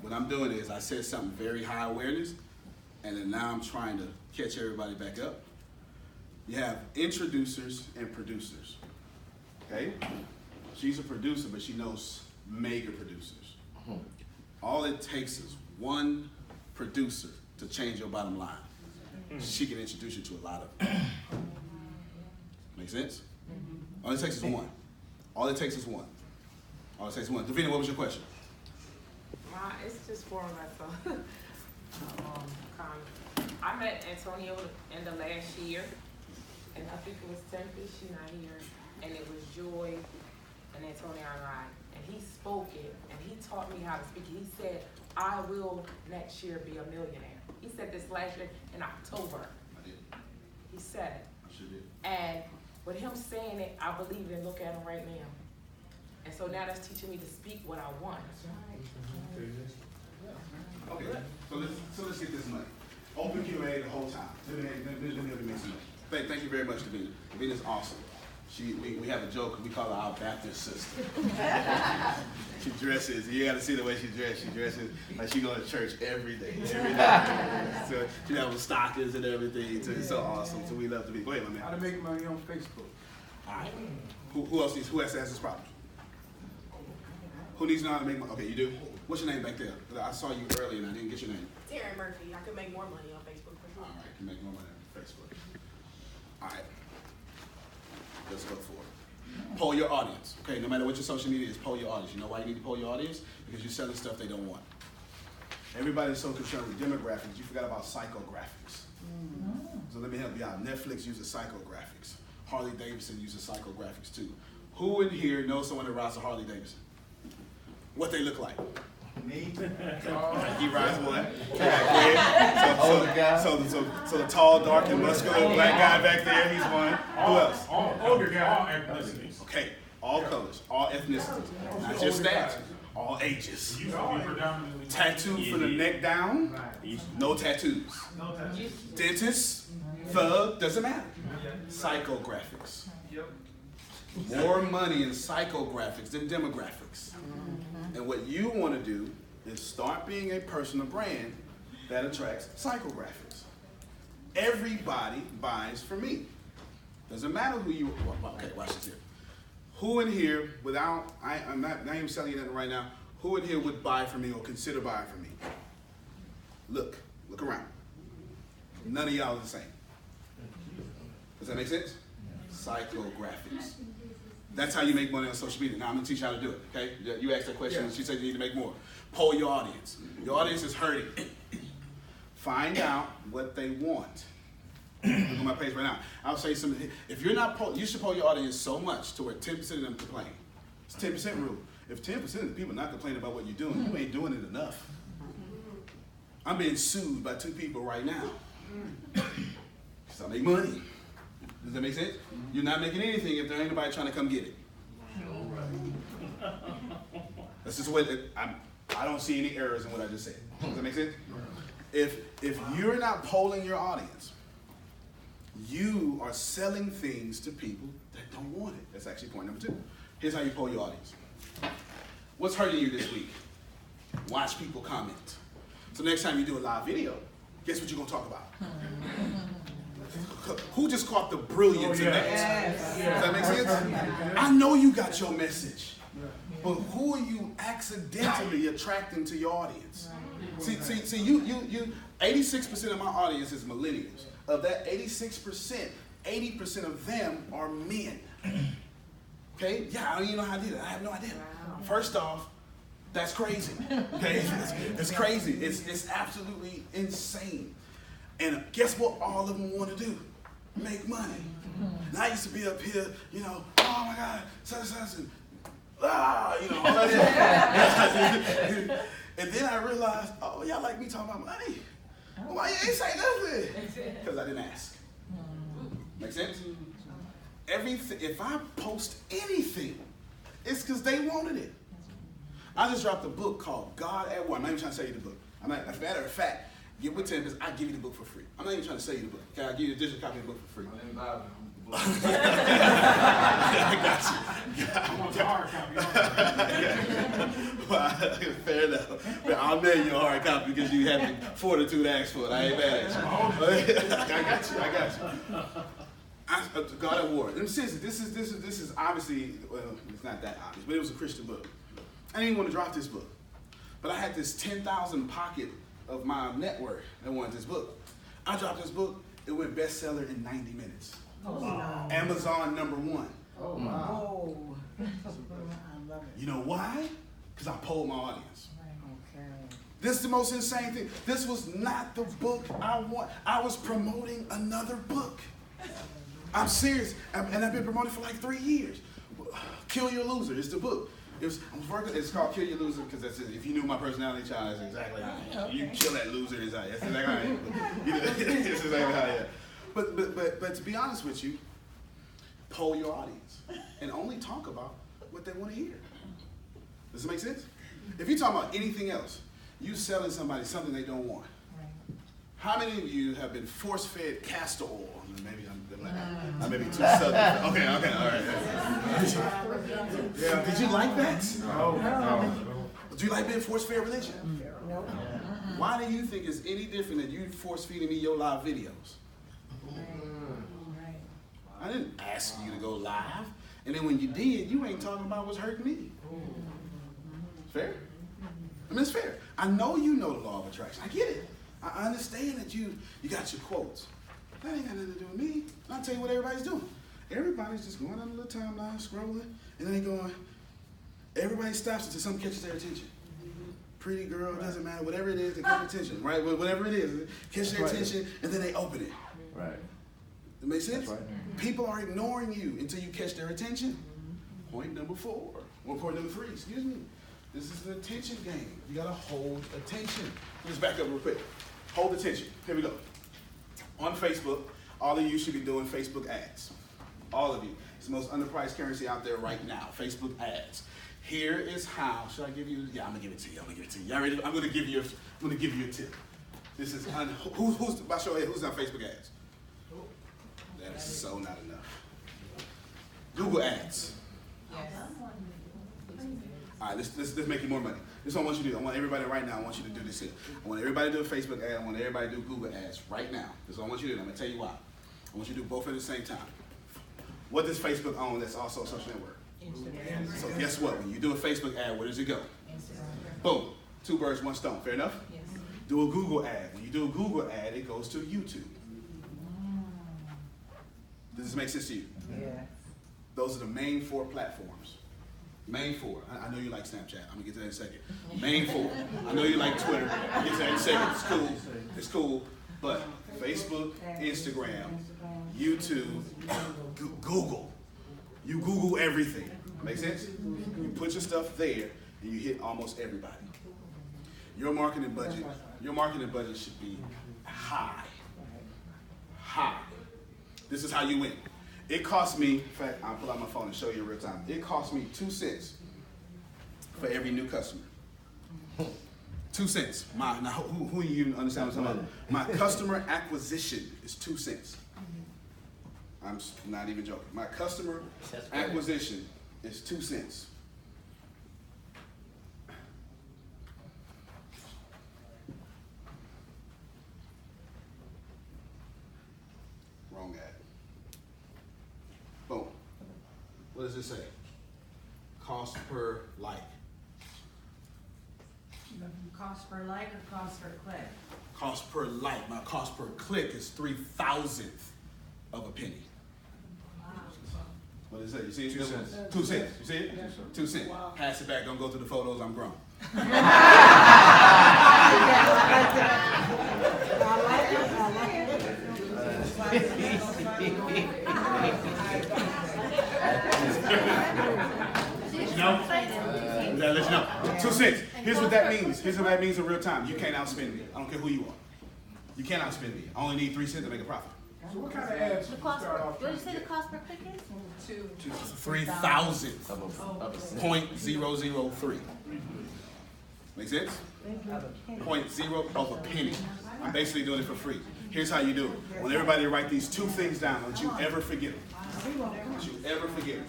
what I'm doing is I said something very high awareness, and then now I'm trying to catch everybody back up. You have introducers and producers. Okay? She's a producer, but she knows mega producers. All it takes is one producer to change your bottom line. She can introduce you to a lot of them. Make sense? All it takes is one. All it takes is one. All it takes is one. Davina, what was your question? It's just for myself. I met Antonio in the last year, and I think it was Tempest, she's not here, and it was Joy and Antonio and I, and he spoke it, and he taught me how to speak it. He said, I will next year be a millionaire. He said this last year in October. I did. He said it. I sure did. And with him saying it, I believe it and look at him right now. And so now that's teaching me to speak what I want. Okay, so let's get this money. Open Q&A the whole time. Let me make some money. Thank you very much, Davina. Davina's awesome. We have a joke, we call her our Baptist sister. She dresses, you gotta see the way she dresses. She dresses like she goes to church every day. So she has stockings and everything. So it's so awesome. So we love to be. Go ahead, my man. How to make money on Facebook. All right. Who else has this problem? Who needs to know how to make money? Okay, you do? What's your name back there? I saw you earlier and I didn't get your name. Terry Murphy. I could make more money on Facebook for sure. All right, can make more money on Facebook. All right. Let's go for it. Poll your audience. Okay, no matter what your social media is, poll your audience. You know why you need to poll your audience? Because you're selling stuff they don't want. Everybody's so concerned with demographics, you forgot about psychographics. So let me help you out. Netflix uses psychographics. Harley Davidson uses psychographics too. Who in here knows someone that rides a Harley Davidson? What they look like? Me? He rides one. So the tall, dark, and muscular black guy back there, he's one. Who else? Older guy, all ethnicities. Okay, all colors, all ethnicities. Not just that, all ages. Tattooed from the neck down, no tattoos. Dentist, thug, doesn't matter. Psychographics. More money in psychographics than demographics. And what you want to do is start being a personal brand that attracts psychographics. Everybody buys from me. Doesn't matter who you are. Okay, watch this here. Who in here, without, I'm not even selling you nothing right now, who in here would buy from me or consider buying from me? Look around. None of y'all are the same. Does that make sense? Psychographics. That's how you make money on social media. Now I'm gonna teach you how to do it, okay? You asked that question and she said you need to make more. Poll your audience. Your audience is hurting. Find out what they want. Look on my page right now. I'll say something. If you're not you should poll your audience so much to where 10% of them complain. It's 10% rule. If 10% of the people are not complaining about what you're doing, you ain't doing it enough. I'm being sued by 2 people right now. Because I make money. Does that make sense? You're not making anything if there ain't anybody trying to come get it. That's just the way that I don't see any errors in what I just said. Does that make sense? If you're not polling your audience, you are selling things to people that don't want it. That's actually point number 2. Here's how you poll your audience. What's hurting you this week? Watch people comment. So next time you do a live video, guess what you're going to talk about? Who just caught the brilliance in that? Does that make sense? I know you got your message, but who are you accidentally attracting to your audience? See, you 86% of my audience is millennials. Of that 86%, 80% of them are men. Okay? Yeah, I don't even know how I did it. I have no idea. First off, that's crazy. Okay? It's crazy. It's absolutely insane. And guess what all of them want to do? Make money. And I used to be up here, you know, oh my God, such, you know, all that. And then I realized, oh, y'all like me talking about money. Well, why you ain't say nothing? Because I didn't ask. Make sense? Everything. If I post anything, it's because they wanted it. I just dropped a book called God at War. I'm not even trying to sell you the book. As a matter of fact, get with 10 because I give you the book for free. I'm not even trying to sell you the book. Okay, I'll give you a digital copy of the book for free. I got you. I want the hard copy. Fair enough. But I'll mail you a hard copy because you have the fortitude to ask for it. I ain't mad at you. I got you. God at War. And seriously, this is obviously, well, it's not that obvious, but it was a Christian book. I didn't even want to drop this book. But I had this 10,000 pocket of my network that wanted this book. I dropped this book. It went bestseller in 90 minutes. Amazon #1. Oh, wow. I love it. You know why? Because I polled my audience. Okay. This is the most insane thing. This was not the book I want. I was promoting another book. I'm serious. And I've been promoting for like 3 years. Kill Your Loser is the book. It's called Kill Your Loser because that's it. If you knew my personality, child, that's exactly how I am. You kill that loser inside. That's exactly how I am. That's exactly how I am. But to be honest with you, poll your audience and only talk about what they want to hear. Does it make sense? If you're talking about anything else, you selling somebody something they don't want. How many of you have been force-fed castor oil? Maybe I may be too southern. Okay, all right. Yeah, did you like that? No. Do you like being force-fed religion? No. Why do you think it's any different than you force-feeding me your live videos? I didn't ask you to go live. And then when you did, you ain't talking about what's hurting me. Fair? I mean, it's fair. I know you know the law of attraction. I get it. I understand that you got your quotes. That ain't got nothing to do with me. I'll tell you what everybody's doing. Everybody's just going on the little timeline, scrolling, and then they going, everybody stops until something catches their attention. Pretty girl, doesn't matter, whatever it is, they catch attention, right? Whatever it is, catch their attention, and then they open it. Right. That makes sense? That's right. People are ignoring you until you catch their attention. Point number 4, or point number 3, excuse me. This is an attention game. You gotta hold attention. Let's back up real quick. Hold attention. Here we go. On Facebook, all of you should be doing Facebook ads. All of you. It's the most underpriced currency out there right now. Facebook ads. Here is how. Should I give you? Yeah, I'm gonna give it to you. Y'all ready? I'm gonna give you a tip. This is who's by show of hands, who's on Facebook ads? That is so not enough. Google ads. All right, let's make you more money. This is what I want you to do. I want everybody right now, I want you to do this here. I want everybody to do a Facebook ad. I want everybody to do Google ads right now. This is what I want you to do. I'm going to tell you why. I want you to do both at the same time. What does Facebook own that's also a social network? Instagram. So guess what? When you do a Facebook ad, where does it go? Instagram. Boom. 2 birds, 1 stone. Fair enough? Yes. Do a Google ad. When you do a Google ad, it goes to YouTube. Does this make sense to you? Yeah. Those are the main 4 platforms. Main 4. I know you like Snapchat. I'm going to get to that in a second. Main 4. I know you like Twitter. I'll get to that in a second. It's cool. It's cool. But Facebook, Instagram, YouTube, Google. You Google everything. Make sense? You put your stuff there and you hit almost everybody. Your marketing budget should be high. High. This is how you win. It cost me, in fact, I'll pull out my phone and show you in real time. It cost me 2 cents for every new customer. 2 cents. Now, who you understand what I'm talking about? My customer acquisition is 2 cents. I'm not even joking. My customer acquisition is 2 cents. Wrong ad. Boom. What does it say? Cost per like. Cost per like or cost per click? Cost per like. My cost per click is 3,000th of a penny. What does it say? You see it? 2 cents. 2 cents. You see it? 2 cents. Wow. Pass it back. Don't go through the photos. I'm grown. Let you know. 2 cents. Here's what that means. Here's what that means in real time. You can't outspend me. I don't care who you are. You can't outspend me. I only need 3 cents to make a profit. So what kind of ads? What did you say the cost per click is? 3,000th of 0.003. Make sense? 0.0 of a penny. I'm basically doing it for free. Here's how you do it. I want everybody to write these 2 things down. Don't you ever forget them. Don't you ever forget them.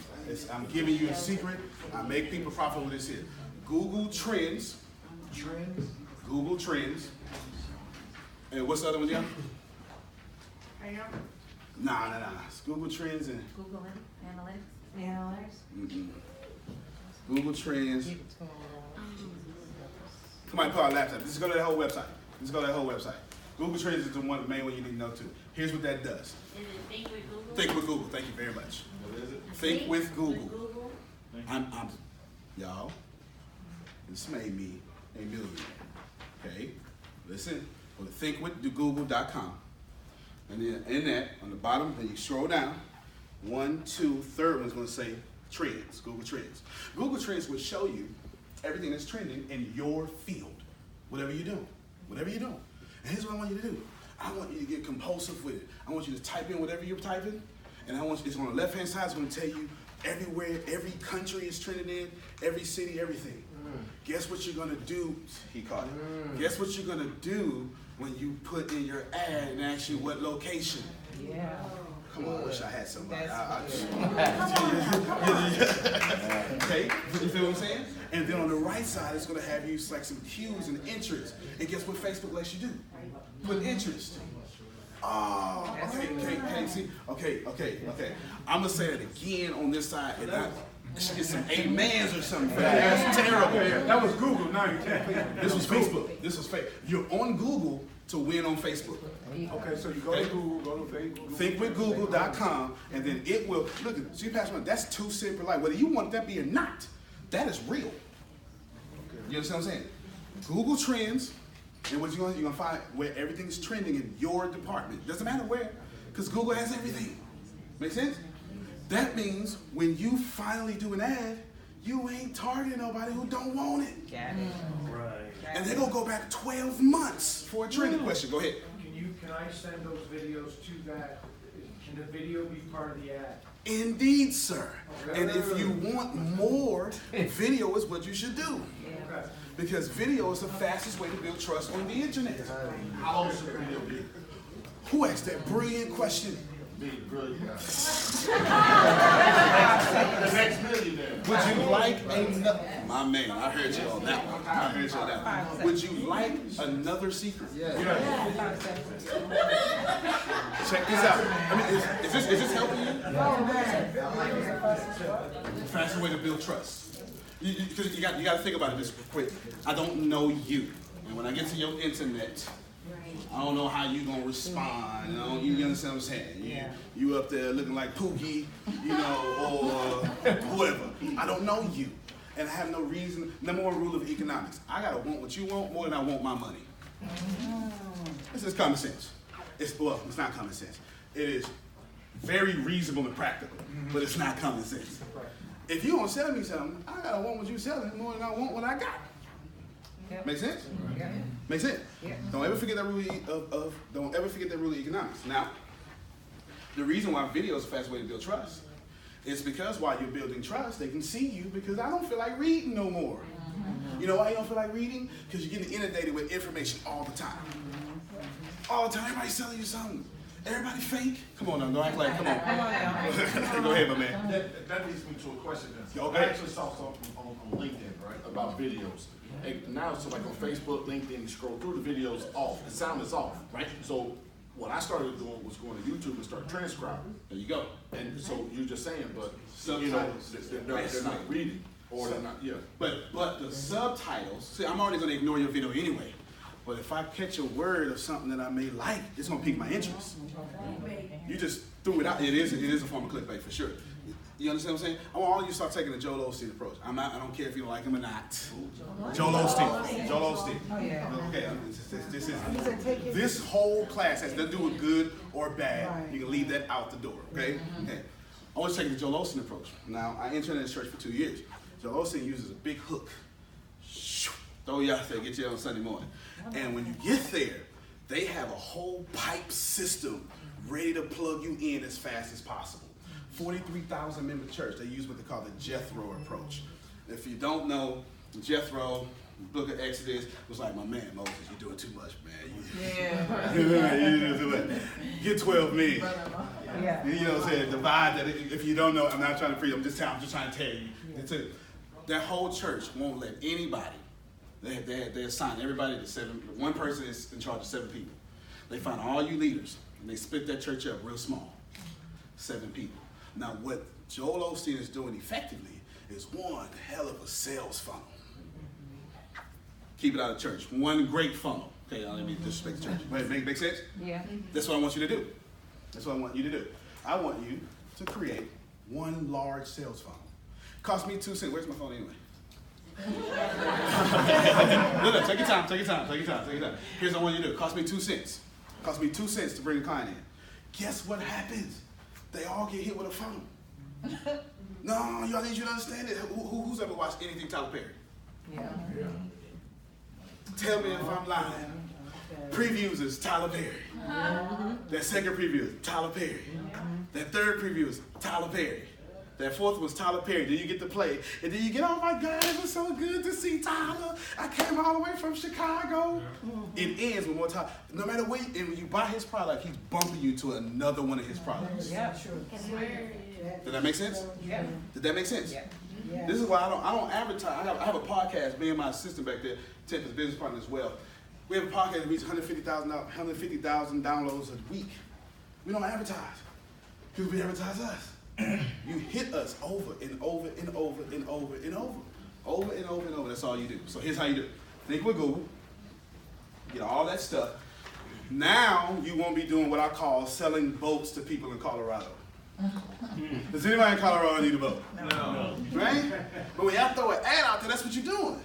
I'm giving you a secret. I make people profit with this here. Google Trends. Google Trends. And what's the other one, John? Nah. It's Google Trends and Google Analytics. Mm-mm. Google Trends. Somebody pull out a laptop. Just go to that whole website. Just go to that whole website. Google Trends is the one, the main one you need to know too. Here's what that does. Is it Think with Google? Think with Google. Thank you very much. What is it? Think with Google. Y'all, this made me a millionaire. Okay? Listen, go to thinkwithgoogle.com. And then in that, on the bottom, then you scroll down. 1, 2, third one's going to say Trends, Google Trends. Google Trends will show you everything that's trending in your field, whatever you're doing, whatever you're doing. And here's what I want you to do. I want you to get compulsive with it. I want you to type in whatever you're typing, and I want you, it's on the left-hand side, it's going to tell you everywhere, every country is trending in, every city, everything. Guess what you're going to do? He caught it. Guess what you're going to do when you put in your ad and ask you what location? Yeah. Come on, I wish I had somebody. Okay, you feel what I'm saying? And then on the right side, it's going to have you select some cues and interests. And guess what Facebook lets you do? Put interest. Oh, okay, see? Okay. I'm going to say it again on this side, and I should get some amens or something. That's terrible. That was Google, now you can't. This was Facebook. This was Facebook. You're on Google to win on Facebook. Okay, so you go to Google, go to Facebook. Thinkwithgoogle.com, and then it will, look, see, Pastor Mike, that's too simple. Like, whether you want that be or not, that is real. You understand what I'm saying? Google Trends, and what you're gonna find where everything is trending in your department. Doesn't matter where, because Google has everything. Make sense? That means when you finally do an ad, you ain't targeting nobody who don't want it. Got it. Right. And they're gonna go back 12 months for a trending question. Go ahead. Can I send those videos to that? Can the video be part of the ad? Indeed, sir. And if you want more, video is what you should do. Okay. Because video is the fastest way to build trust on the internet. How long should the video be? Who asked that brilliant question? Be brilliant. The next millionaire. Would you like another? My man, I heard you on that one. I heard you on that one. Would you like another secret? Yeah. Check this out. I mean, is this helping you? Faster way to build trust. Because you got to think about it this quick. I don't know you, and when I get to your internet, I don't know how you gonna respond. You understand what I'm saying? You up there looking like Pookie, or whoever. I don't know you, and I have no reason. Number one rule of economics: I gotta want what you want more than I want my money. This is common sense. It's not common sense. It is very reasonable and practical, but it's not common sense. If you don't sell me something, I gotta want what you selling more than I want what I got. Make sense? Make sense? Don't ever forget that rule don't ever forget that rule of economics. Now, the reason why video is the fastest way to build trust is because while you're building trust, they can see you because I don't feel like reading no more. You know why you don't feel like reading? Because you're getting inundated with information all the time. All the time, everybody's selling you something. Everybody fake? Come on now, don't act like, come on. Go ahead, my man. That leads me to a question then. Okay. I actually saw something on LinkedIn, right, about videos. And now it's like on Facebook, LinkedIn, you scroll through the videos off. The sound is off, right? So what I started doing was going to YouTube and start transcribing. There you go. And so you're just saying, but Subtitles. they're not reading or they're not, But the subtitles, see, I'm already going to ignore your video anyway. But if I catch a word of something that I may like, it's going to pique my interest. You just threw it out. It is a form of clickbait for sure. You understand what I'm saying? I want all of you to start taking the Joel Osteen approach. I don't care if you don't like him or not. Joel Osteen. Joel Osteen. Okay, this whole class has nothing to do with good or bad. You can leave that out the door, okay? Okay. I want to take the Joel Osteen approach. Now, I interned in this church for 2 years. Joel Osteen uses a big hook. Throw you out there, get you on Sunday morning. And when you get there, they have a whole pipe system ready to plug you in as fast as possible. 43,000 member church, they use what they call the Jethro approach. If you don't know, Jethro, book of Exodus, was like, my man, Moses, you're doing too much, man. You're doing too much. Get 12 men. You know what I'm saying? Divide that. If you don't know, I'm not trying to preach, I'm just trying to tell you. That whole church won't let anybody, they assign everybody to 7, one person is in charge of 7 people. They find all you leaders, and they split that church up real small, 7 people. Now, what Joel Osteen is doing effectively is one hell of a sales funnel. Keep it out of church. One great funnel. Okay, let me disrespect the church. Make sense? Yeah. That's what I want you to do. That's what I want you to do. I want you to create one large sales funnel. Cost me 2 cents. Where's my phone anyway? No, take your time. Here's what I want you to do. Cost me 2 cents. Cost me 2 cents to bring a client in. Guess what happens? They all get hit with a funnel. No, I need you to understand it. Who's ever watched anything Tyler Perry? Yeah. Tell me if I'm lying. Previews is Tyler Perry. That second preview is Tyler Perry. That third preview is Tyler Perry. That fourth was Tyler Perry. Then you get to play. And then you get, oh my God, it was so good to see Tyler. I came all the way from Chicago. It ends with more Tyler. No matter what, and when you buy his product, he's bumping you to another one of his products. Yeah, sure. Did that make sense? Yeah. Did that make sense? Yeah. Yeah. This is why I don't advertise. I have a podcast, me and my assistant back there, Ted, his business partner as well. We have a podcast that reaches 150,000 downloads a week. We don't advertise. Because we advertise us. You hit us over and over and over and over and over. Over and over and over. That's all you do. So here's how you do it. Think with Google. Get all that stuff. Now you won't be doing what I call selling boats to people in Colorado. Does anybody in Colorado need a boat? No. Right? But when y'all throw an ad out there, that's what you're doing.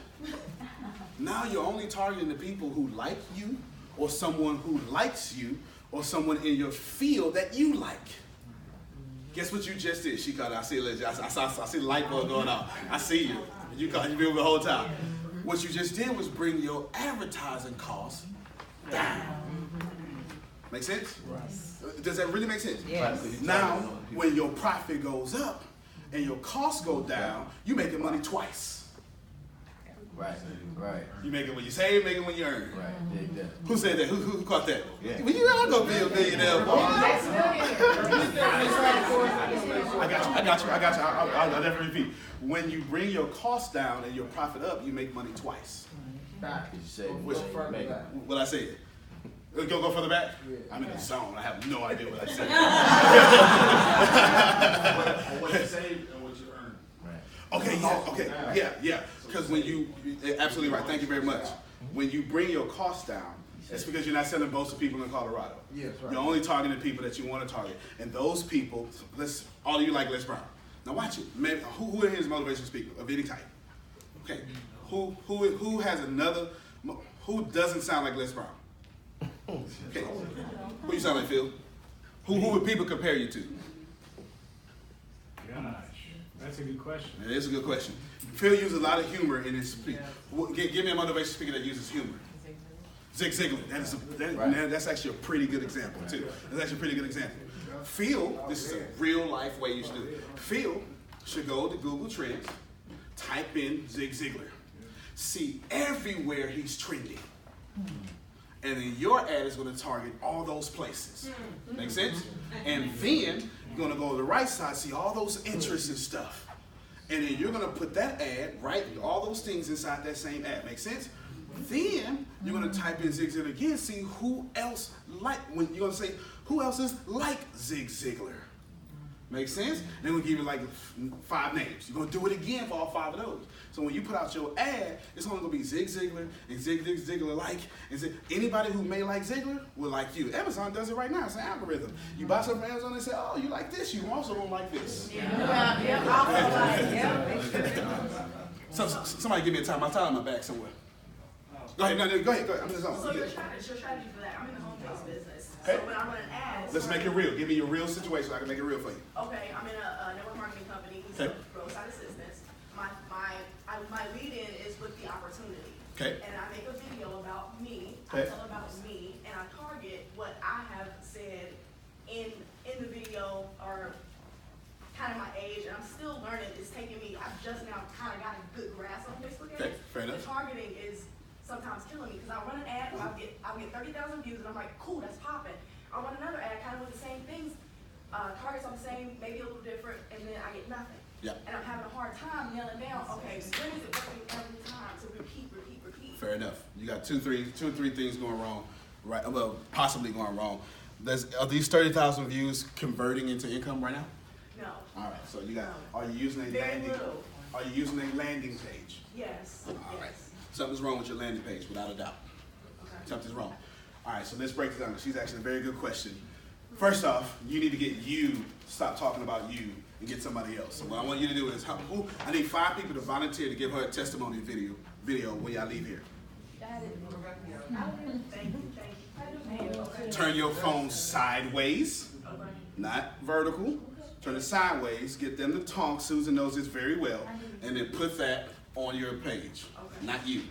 Now you're only targeting the people who like you, or someone who likes you, or someone in your field that you like. Guess what you just did? She called it. I see the light bulb going off. I see you. You been with the whole time. What you just did was bring your advertising costs down. Make sense? Does that really make sense? Yes. Now, when your profit goes up and your costs go down, you're making money twice. Right. You make it when you save, make it when you earn. Right. Dig that. Who said that? Who caught that? Yeah. Well, you all gonna be a millionaire, boy. I got you. I'll never repeat. When you bring your costs down and your profit up, you make money twice. Did you say make it? What I said? Go further back? I'm in the zone. I have no idea what I said. What you save and what you earn. Okay, yeah. Because when you're absolutely right. Thank you very much. When you bring your costs down, it's because you're not selling boats to people in Colorado. Yes, right. You're only targeting people that you want to target. And those people, all of you like Les Brown. Now watch it. Maybe, who in here is a motivational speaker of any type? Okay. Who has another, who doesn't sound like Les Brown? Okay. Who you sound like, Phil? Who would people compare you to? Gosh, that's a good question. It is a good question. Phil uses a lot of humor in his speech. Give me a motivational speaker that uses humor. Zig Ziglar. That's actually a pretty good example, too. That's actually a pretty good example. Phil, this is a real life way you should do it. Phil should go to Google Trends, type in Zig Ziglar. See everywhere he's trending. And then your ad is going to target all those places. Make sense? And then you're going to go to the right side, see all those interests and stuff. And then you're going to put that ad, right, all those things inside that same ad. Make sense? Then you're going to type in Zig Ziglar again, see who else you're going to say, who else is like Zig Ziglar? Make sense? Then we'll give you like 5 names. You're going to do it again for all 5 of those. So when you put out your ad, it's only going to be Zig Ziglar and Zig Ziglar like. And anybody who may like Ziglar will like you. Amazon does it right now. It's an algorithm. You buy something from Amazon and say, oh, you like this. You also don't like this. So somebody give me a time. I'm telling my back somewhere. Go ahead. Go ahead. I'm in the zone. So your strategy for that, I'm in the home-based business. Okay. So when I run an ad. Let's make it real. Give me your real situation so I can make it real for you. Okay, I'm in a network marketing company. We sell roadside assistance. My lead-in is with the opportunity. Okay. And I make a video about me. Okay. I tell about me, and I target what I have said in the video, or kind of my age, and I'm still learning. It's taking me. I've just now kind of got a good grasp on Facebook ads. Okay. Fair enough. The targeting is sometimes killing me because I run an ad, I'll get 30,000 views, and I'm like, cool, that's popping. I'll run another ad, kind of with the same things, targets on the same, maybe a little different, and then I get nothing. Yeah. And I'm having a hard time nailing down, okay, when is it working every time to repeat. Fair enough. You got two or three things going wrong, right? Well, possibly going wrong. Are these 30,000 views converting into income right now? No. All right. So you got. Are you using a Very landing? little. Are you using a landing page? Yes. All right. Something's wrong with your landing page, without a doubt. Okay. Something's wrong. All right, so let's break it down. She's asking a very good question. First off, you need to get you, stop talking about you, and get somebody else. So what I want you to do is, I need 5 people to volunteer to give her a testimony video when y'all leave here. Turn your phone sideways, not vertical. Turn it sideways, get them to talk. Susan knows this very well. And then put that on your page, not you.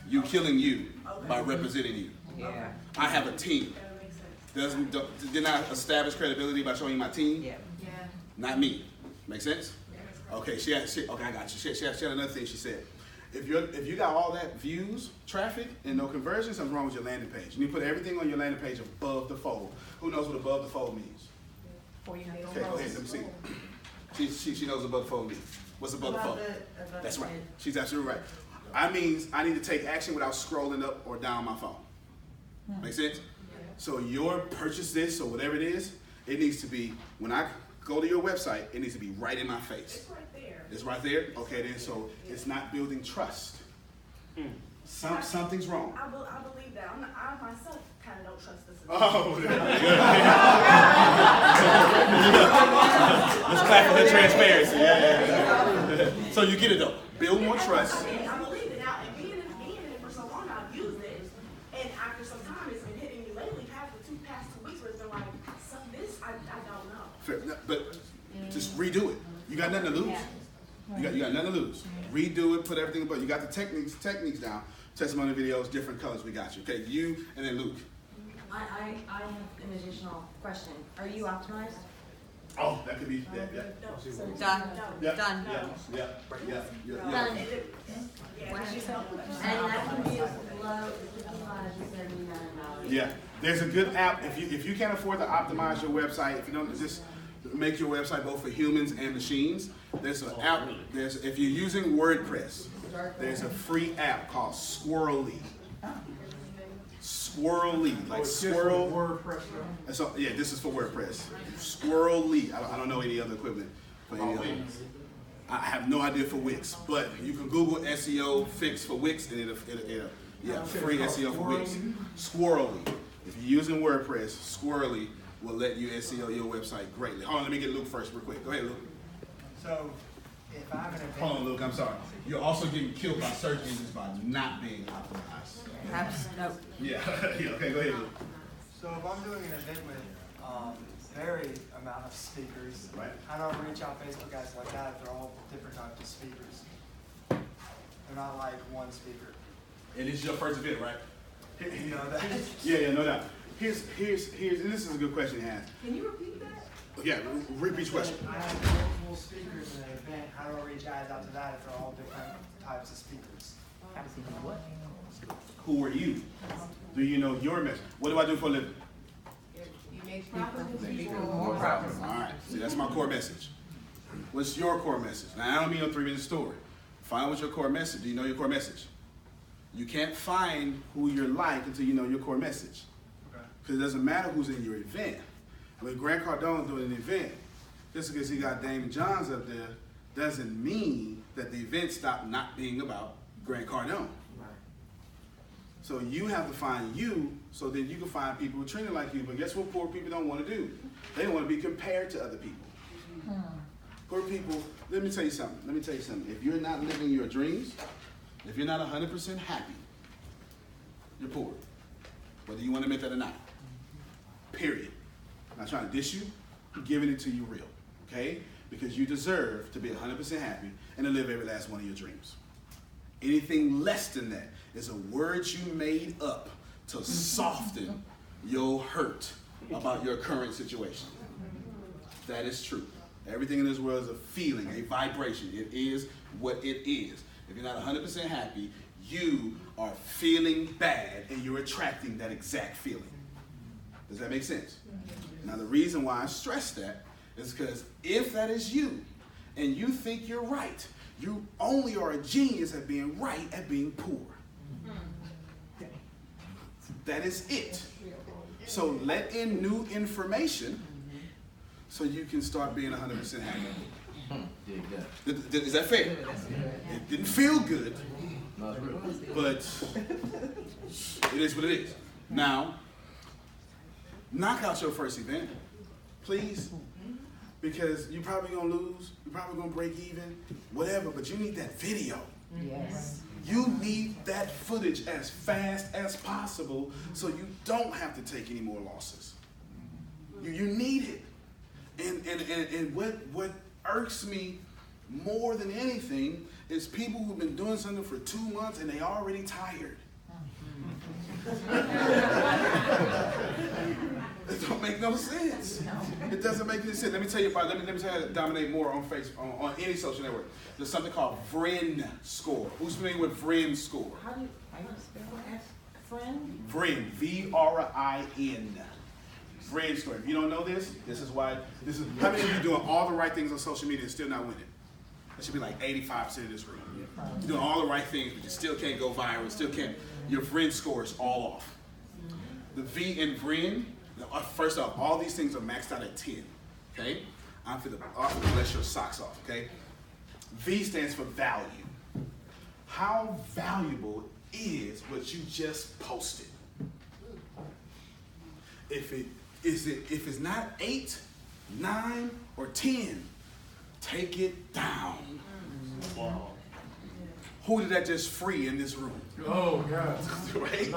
You killing you by representing you. Yeah. I have a team. Didn't I establish credibility by showing you my team? Yeah. Not me. Make sense? Okay, okay, I got you. She had another thing she said. If you got all that views, traffic, and no conversions, something's wrong with your landing page. You need to put everything on your landing page above the fold. Who knows what above the fold means? Okay, go ahead, let me see. She knows what above the fold means. What's above the fold? That's right. She's absolutely right. I need to take action without scrolling up or down my phone. Make sense? So your purchase this or whatever it is, it needs to be, when I go to your website, it needs to be right in my face. It's right there. It's right there? Okay, then, so it's not building trust. Something's wrong. I believe that. I myself kind of don't trust this. Oh, let's clap for the transparency. Yeah. So you get it though. Build more trust. I believe it now, and being in it for so long, I've used it, and after some time, it's been hitting me lately. Past 2 weeks, where it's been like, this I don't know. Fair. But just redo it. You got nothing to lose. You got nothing to lose. Redo it. Put everything above. You got the techniques down. Testimony videos, different colors. We got you. Okay, you and then Luke. I have an additional question. Are you optimized? Oh, that could be that. Yeah. Done. Yeah. Done. Yeah. Done. And that can be as low as $79. Yeah, there's a good app. If you can't afford to optimize your website, if you don't just make your website both for humans and machines, there's an app. If you're using WordPress, there's a free app called Squirrely. Squirrely, like squirrel. WordPress. So yeah, this is for WordPress. Squirrely. I don't know any other equivalent for any other. I have no idea for Wix, but you can Google SEO fix for Wix and it'll free SEO for Wix. Squirrely. If you're using WordPress, Squirrely will let you SEO your website greatly. Hold on, let me get Luke first real quick. Go ahead, Luke. So, if I'm an event... Hold on, Luke, I'm sorry. You're also getting killed by search engines by not being optimized. No. Yeah, okay, go ahead, Luke. So if I'm doing an event with varied amount of speakers, right. I don't reach out Facebook guys like that if they're all different types of speakers. They're not like one speaker. And this is your first event, right? You know that? Yeah, no doubt. Here's, and this is a good question to ask. Can you repeat that? Yeah, repeat your question. I have multiple speakers in an event. How do I reach guys out to that if they're all different types of speakers? Who are you? Do you know your message? What do I do for a living? You make profit. More profit. All right. See, that's my core message. What's your core message? Now, I don't mean a 3-minute story. Find what's your core message. Do you know your core message? You can't find who you're like until you know your core message. Because it doesn't matter who's in your event. When Grant Cardone's doing an event, just because he got Damon Johns up there, doesn't mean that the event stopped not being about Grant Cardone. So you have to find you so that you can find people who are training like you. But guess what poor people don't want to do? They don't want to be compared to other people. Poor people, let me tell you something. If you're not living your dreams, if you're not 100% happy, you're poor. Whether you want to admit that or not. Period. I'm not trying to dish you. I'm giving it to you real. Okay? Because you deserve to be 100% happy and to live every last one of your dreams. Anything less than that is a word you made up to soften your hurt about your current situation. That is true. Everything in this world is a feeling, a vibration. It is what it is. If you're not 100% happy, you are feeling bad and you're attracting that exact feeling. Does that make sense? Now the reason why I stress that is because if that is you and you think you're right, you only are a genius at being right at being poor. That is it. So let in new information so you can start being 100% happy. Is that fair? It didn't feel good, but it is what it is. Now, knock out your first event, please, because you're probably gonna lose, you're probably gonna break even, whatever, but you need that video. Yes. You need that footage as fast as possible so you don't have to take any more losses. You need it. And what irks me more than anything is people who've been doing something for 2 months and they already tired. It don't make no sense. It doesn't make any sense. Let me tell you about. Let me tell you how to dominate more on Facebook, on any social network. There's something called Vrin score. Who's familiar with Vrin score? How do you spell that? Friend? Vrin, V-R-I-N. Vrin score. If you don't know this, this is why. This is how many of you doing all the right things on social media and still not winning? That should be like 85% of this room. You're doing all the right things, but you still can't go viral. Still can't. Your Vrin score is all off. The V in Vrin. First off, all these things are maxed out at 10, okay? I'm for the bless your socks off, okay? V stands for value. How valuable is what you just posted? If it's not 8, 9, or 10, take it down. Wow. Who did that just free in this room? Oh, God. Right?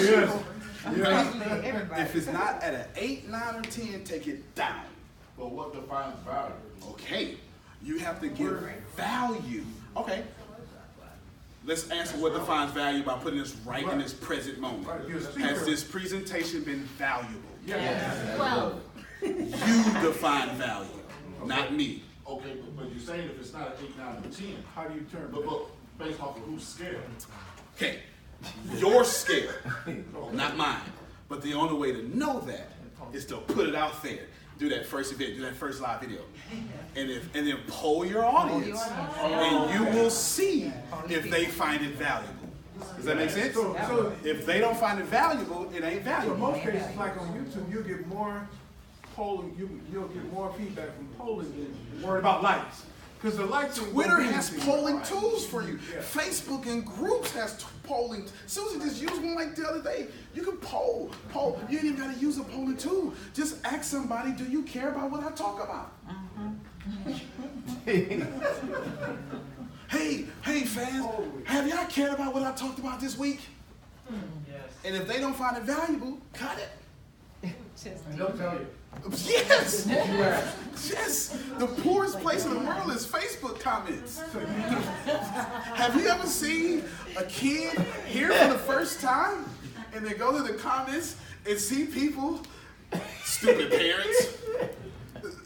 Yes. If it's not at an 8, 9, or 10, take it down. But what defines value? Okay, you have to give value. Okay, let's answer what defines value by putting this right in this present moment. Has this presentation been valuable? Yes. Well, You define value, not me. Okay, but you're saying if it's not an 8, 9, or 10, how do you turn? But based off of whose scale? Okay, your scale, not mine. But the only way to know that is to put it out there. Do that first event, do that first live video. And then poll your audience. And you will see if they find it valuable. Does that make sense? So If they don't find it valuable, it ain't in valuable. most cases, like on YouTube, you'll get more polling, you'll get more feedback from polling than worried about likes. Because the likes Twitter has polling tools for you. Facebook and groups has polling. Susan just used one like the other day. You can poll. You ain't even got to use a polling tool. Just ask somebody, do you care about what I talk about? Hey fans, have y'all cared about what I talked about this week? Yes. And if they don't find it valuable, cut it. And they'll tell you. Yes! Yes! The poorest place in the world is Facebook comments. Have you ever seen a kid here for the first time and they go to the comments and see people, stupid parents?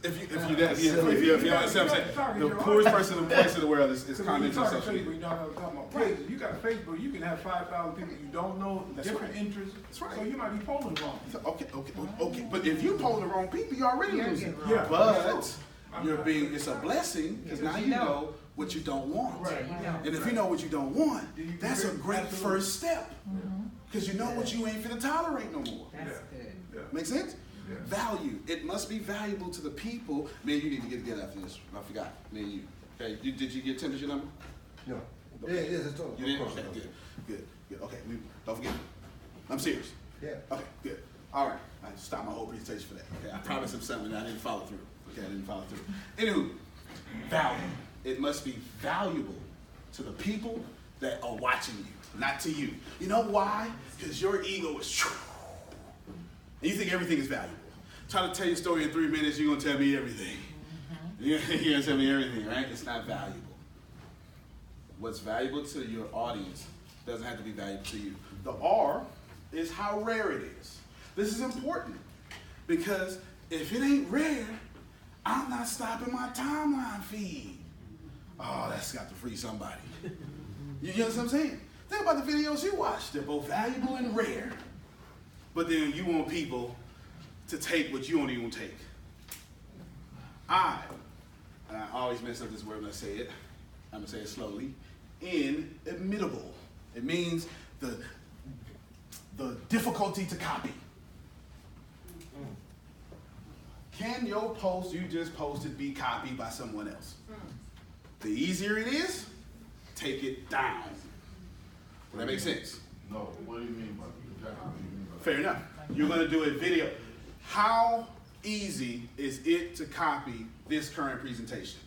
If you understand what I'm saying, the poorest person in the place in the world is commenting on social media. You got Facebook, you can have 5,000 people you don't know, different interests. That's right. So you might be polling wrong. Okay. But if you poll the wrong people, you already losing. Yeah. But it's a blessing because now you know what you don't want. Right. And if you know what you don't want, that's a great first step. Because you know what you ain't finna tolerate no more. That's good. Make sense? Yeah. Value. It must be valuable to the people. Man, you need to get together after this. I forgot. Man, you. Okay, did you get temperature number? No. Yeah, it's total. You did? Okay, good. Okay, don't forget. I'm serious. Yeah. Okay, good. All right. I stopped my whole presentation for that. Okay, I promised him something and I didn't follow through. Okay, I didn't follow through. Anywho, value. It must be valuable to the people that are watching you, not to you. You know why? Because your ego is true. And you think everything is valuable. Trying to tell you a story in 3 minutes, you're going to tell me everything. You're going to tell me everything, right? It's not valuable. What's valuable to your audience doesn't have to be valuable to you. The R is how rare it is. This is important because if it ain't rare, I'm not stopping my timeline feed. Oh, that's got to free somebody. You know what I'm saying? Think about the videos you watch. They're both valuable and rare. But then you want people to take what you don't even take. I always mess up this word when I say it. I'm going to say it slowly. Inimitable. It means the difficulty to copy. can your post you just posted be copied by someone else? The easier it is, take it down. Does that make sense? No, what do you mean by exactly what do you mean by that? Fair enough. You're going to do a video. How easy is it to copy this current presentation?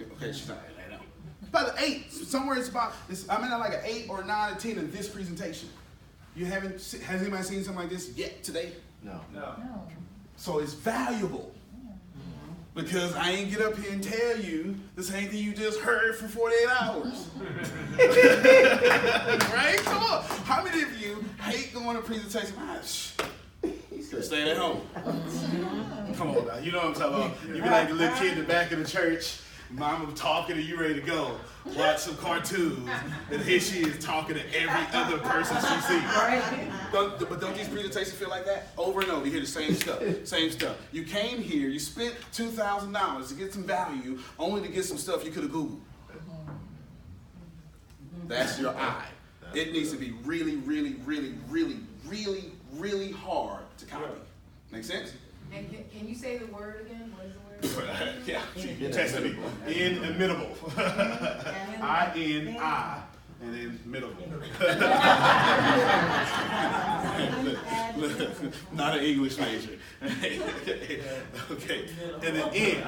Okay, she's not like that. About an 8. Somewhere it's about, like an 8 or 9 or 10 in this presentation. You haven't, has anybody seen something like this yet today? No. So it's valuable. Because I ain't get up here and tell you the same thing you just heard for 48 hours. Right? Come on. How many of you hate going to presentation? Stay at home. Come on now. You know what I'm talking about. You be like the little kid in the back of the church. Mama talking and you ready to go. Watch some cartoons. And here she is talking to every other person she sees. But don't these presentations feel like that? Over and over, you hear the same stuff. Same stuff. You came here, you spent $2,000 to get some value, only to get some stuff you could have Googled. That's your eye. It needs to be really, really, really, really, really, really hard to copy. Make sense? And can you say the word again? What is the word? Yeah, you're testing me. Inimitable. I-N-I. And then middle. Not an English major. Okay. And then N.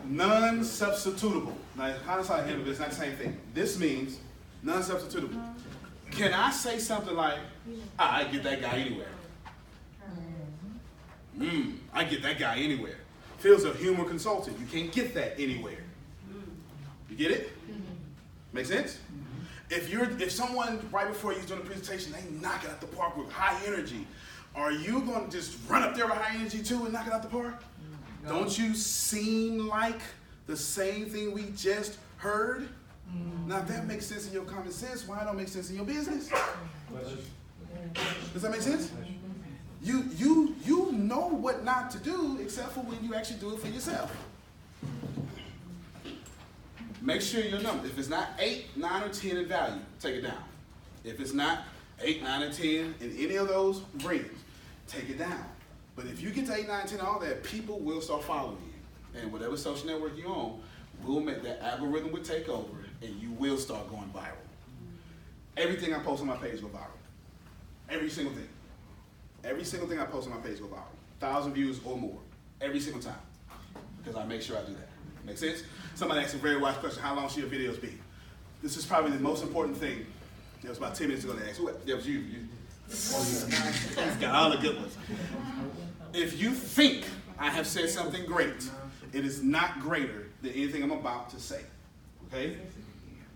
Non-substitutable. Now, how does I handle this? It's not the same thing. This means non-substitutable. Can I say something like, I get that guy anywhere? I get that guy anywhere. Phil's a humor consultant. You can't get that anywhere. You get it? Make sense? If someone right before you's doing a presentation, they knock it out the park with high energy, are you going to just run up there with high energy too and knock it out the park? No. Don't you seem like the same thing we just heard? Now if that makes sense in your common sense, why don't it make sense in your business? Does that make sense? You know what not to do except for when you actually do it for yourself. Make sure your number, if it's not 8, 9, or 10 in value, take it down. If it's not 8, 9, or 10 in any of those rings, take it down. But if you get to 8, 9, 10, all that, people will start following you. And whatever social network you're on, will make that algorithm will take over and you will start going viral. Everything I post on my page go viral. Every single thing. Every single thing I post on my page go viral. 1,000 views or more. Every single time. Because I make sure I do that. Make sense? Somebody asked a very wise question, how long should your videos be? This is probably the most important thing. It was about 10 minutes ago they asked. That was you. He's got all the good ones. If you think I have said something great, it is not greater than anything I'm about to say. Okay?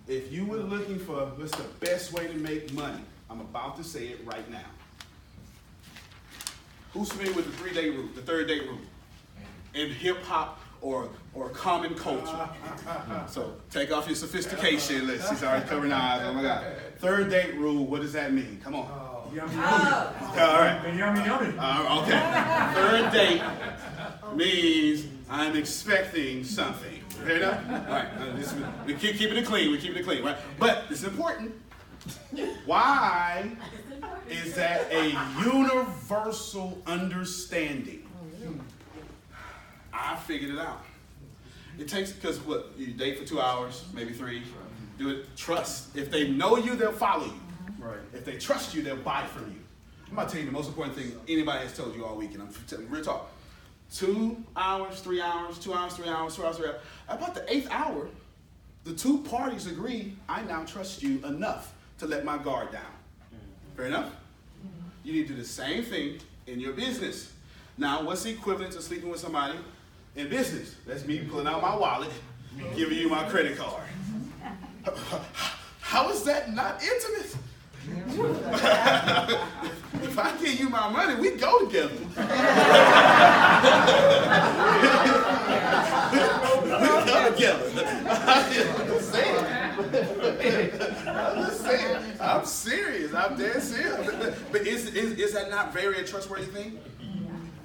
If you were looking for what's the best way to make money, I'm about to say it right now. Who's familiar with the 3-day rule, the 3rd-day rule? In hip-hop or common culture. So take off your sophistication. She's already covering eyes. Oh my God. 3rd date rule, what does that mean? Come on. Yummy, yummy. All right. Yummy, yummy. Okay. 3rd date means I'm expecting something. Fair enough? All right. We're keeping it clean. We're keeping it clean, right? But it's important. Why is that a universal understanding? I figured it out. It takes, because what, you date for 2 hours, maybe 3, do it, trust. If they know you, they'll follow you. Right. If they trust you, they'll buy from you. I'm about to tell you the most important thing anybody has told you all week, and I'm telling you real talk. 2 hours, 3 hours, 2 hours, 3 hours, 2 hours, 3 hours. About the 8th hour, the 2 parties agree, I now trust you enough to let my guard down. Fair enough? You need to do the same thing in your business. Now, what's the equivalent to sleeping with somebody in business? That's me pulling out my wallet, giving you my credit card. How is that not intimate? If I give you my money, we go together. We go together. I'm just saying. I'm serious. I'm dead serious. But is that not very a trustworthy thing?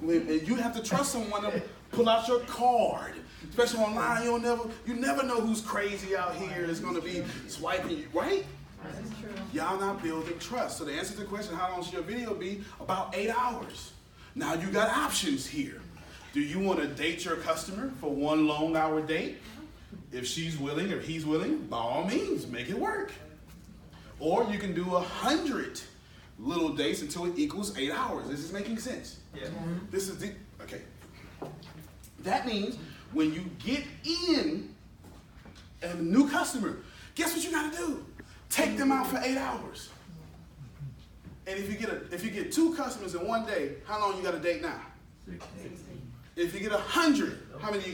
You have to trust someone to pull out your card. Especially online, you never know who's crazy out here is going to be swiping you, right? That's true. Y'all not building trust. So the answer to the question, how long should your video be? About 8 hours. Now you got options here. Do you want to date your customer for one long hour date? If she's willing, or he's willing, by all means, make it work. Or you can do 100 little dates until it equals 8 hours. This is making sense. Yeah. This is the, okay. That means when you get in a new customer, guess what you gotta do? Take them out for 8 hours. And if you get 2 customers in one day, how long you gotta date now? 16. If you get 100,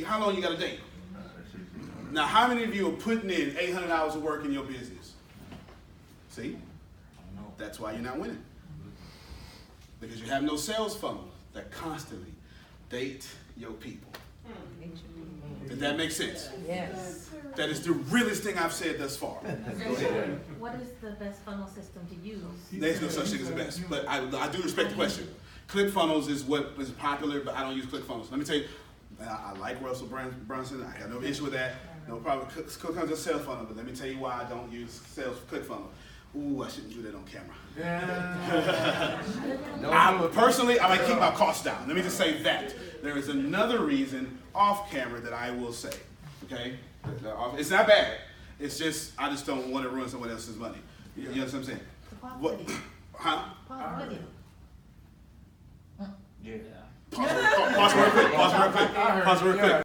how long you gotta date? Now, how many of you are putting in 800 hours of work in your business? See? That's why you're not winning. Because you have no sales funnel that constantly date your people. Did that make sense? Yes. That is the realest thing I've said thus far. What is the best funnel system to use? There's no such thing as the best, but I do respect the question. ClickFunnels is what is popular, but I don't use ClickFunnels. Let me tell you, I like Russell Brunson. I got no issue with that. No problem. ClickFunnels is a sales funnel, but let me tell you why I don't use ClickFunnels. Ooh, I shouldn't do that on camera. Personally, I might keep my costs down. Let me just say that. There is another reason off camera that I will say, okay? It's not bad. It's just, I just don't want to ruin someone else's money. You know what I'm saying? What? Huh? Pause video. Pause real quick. Pause real quick.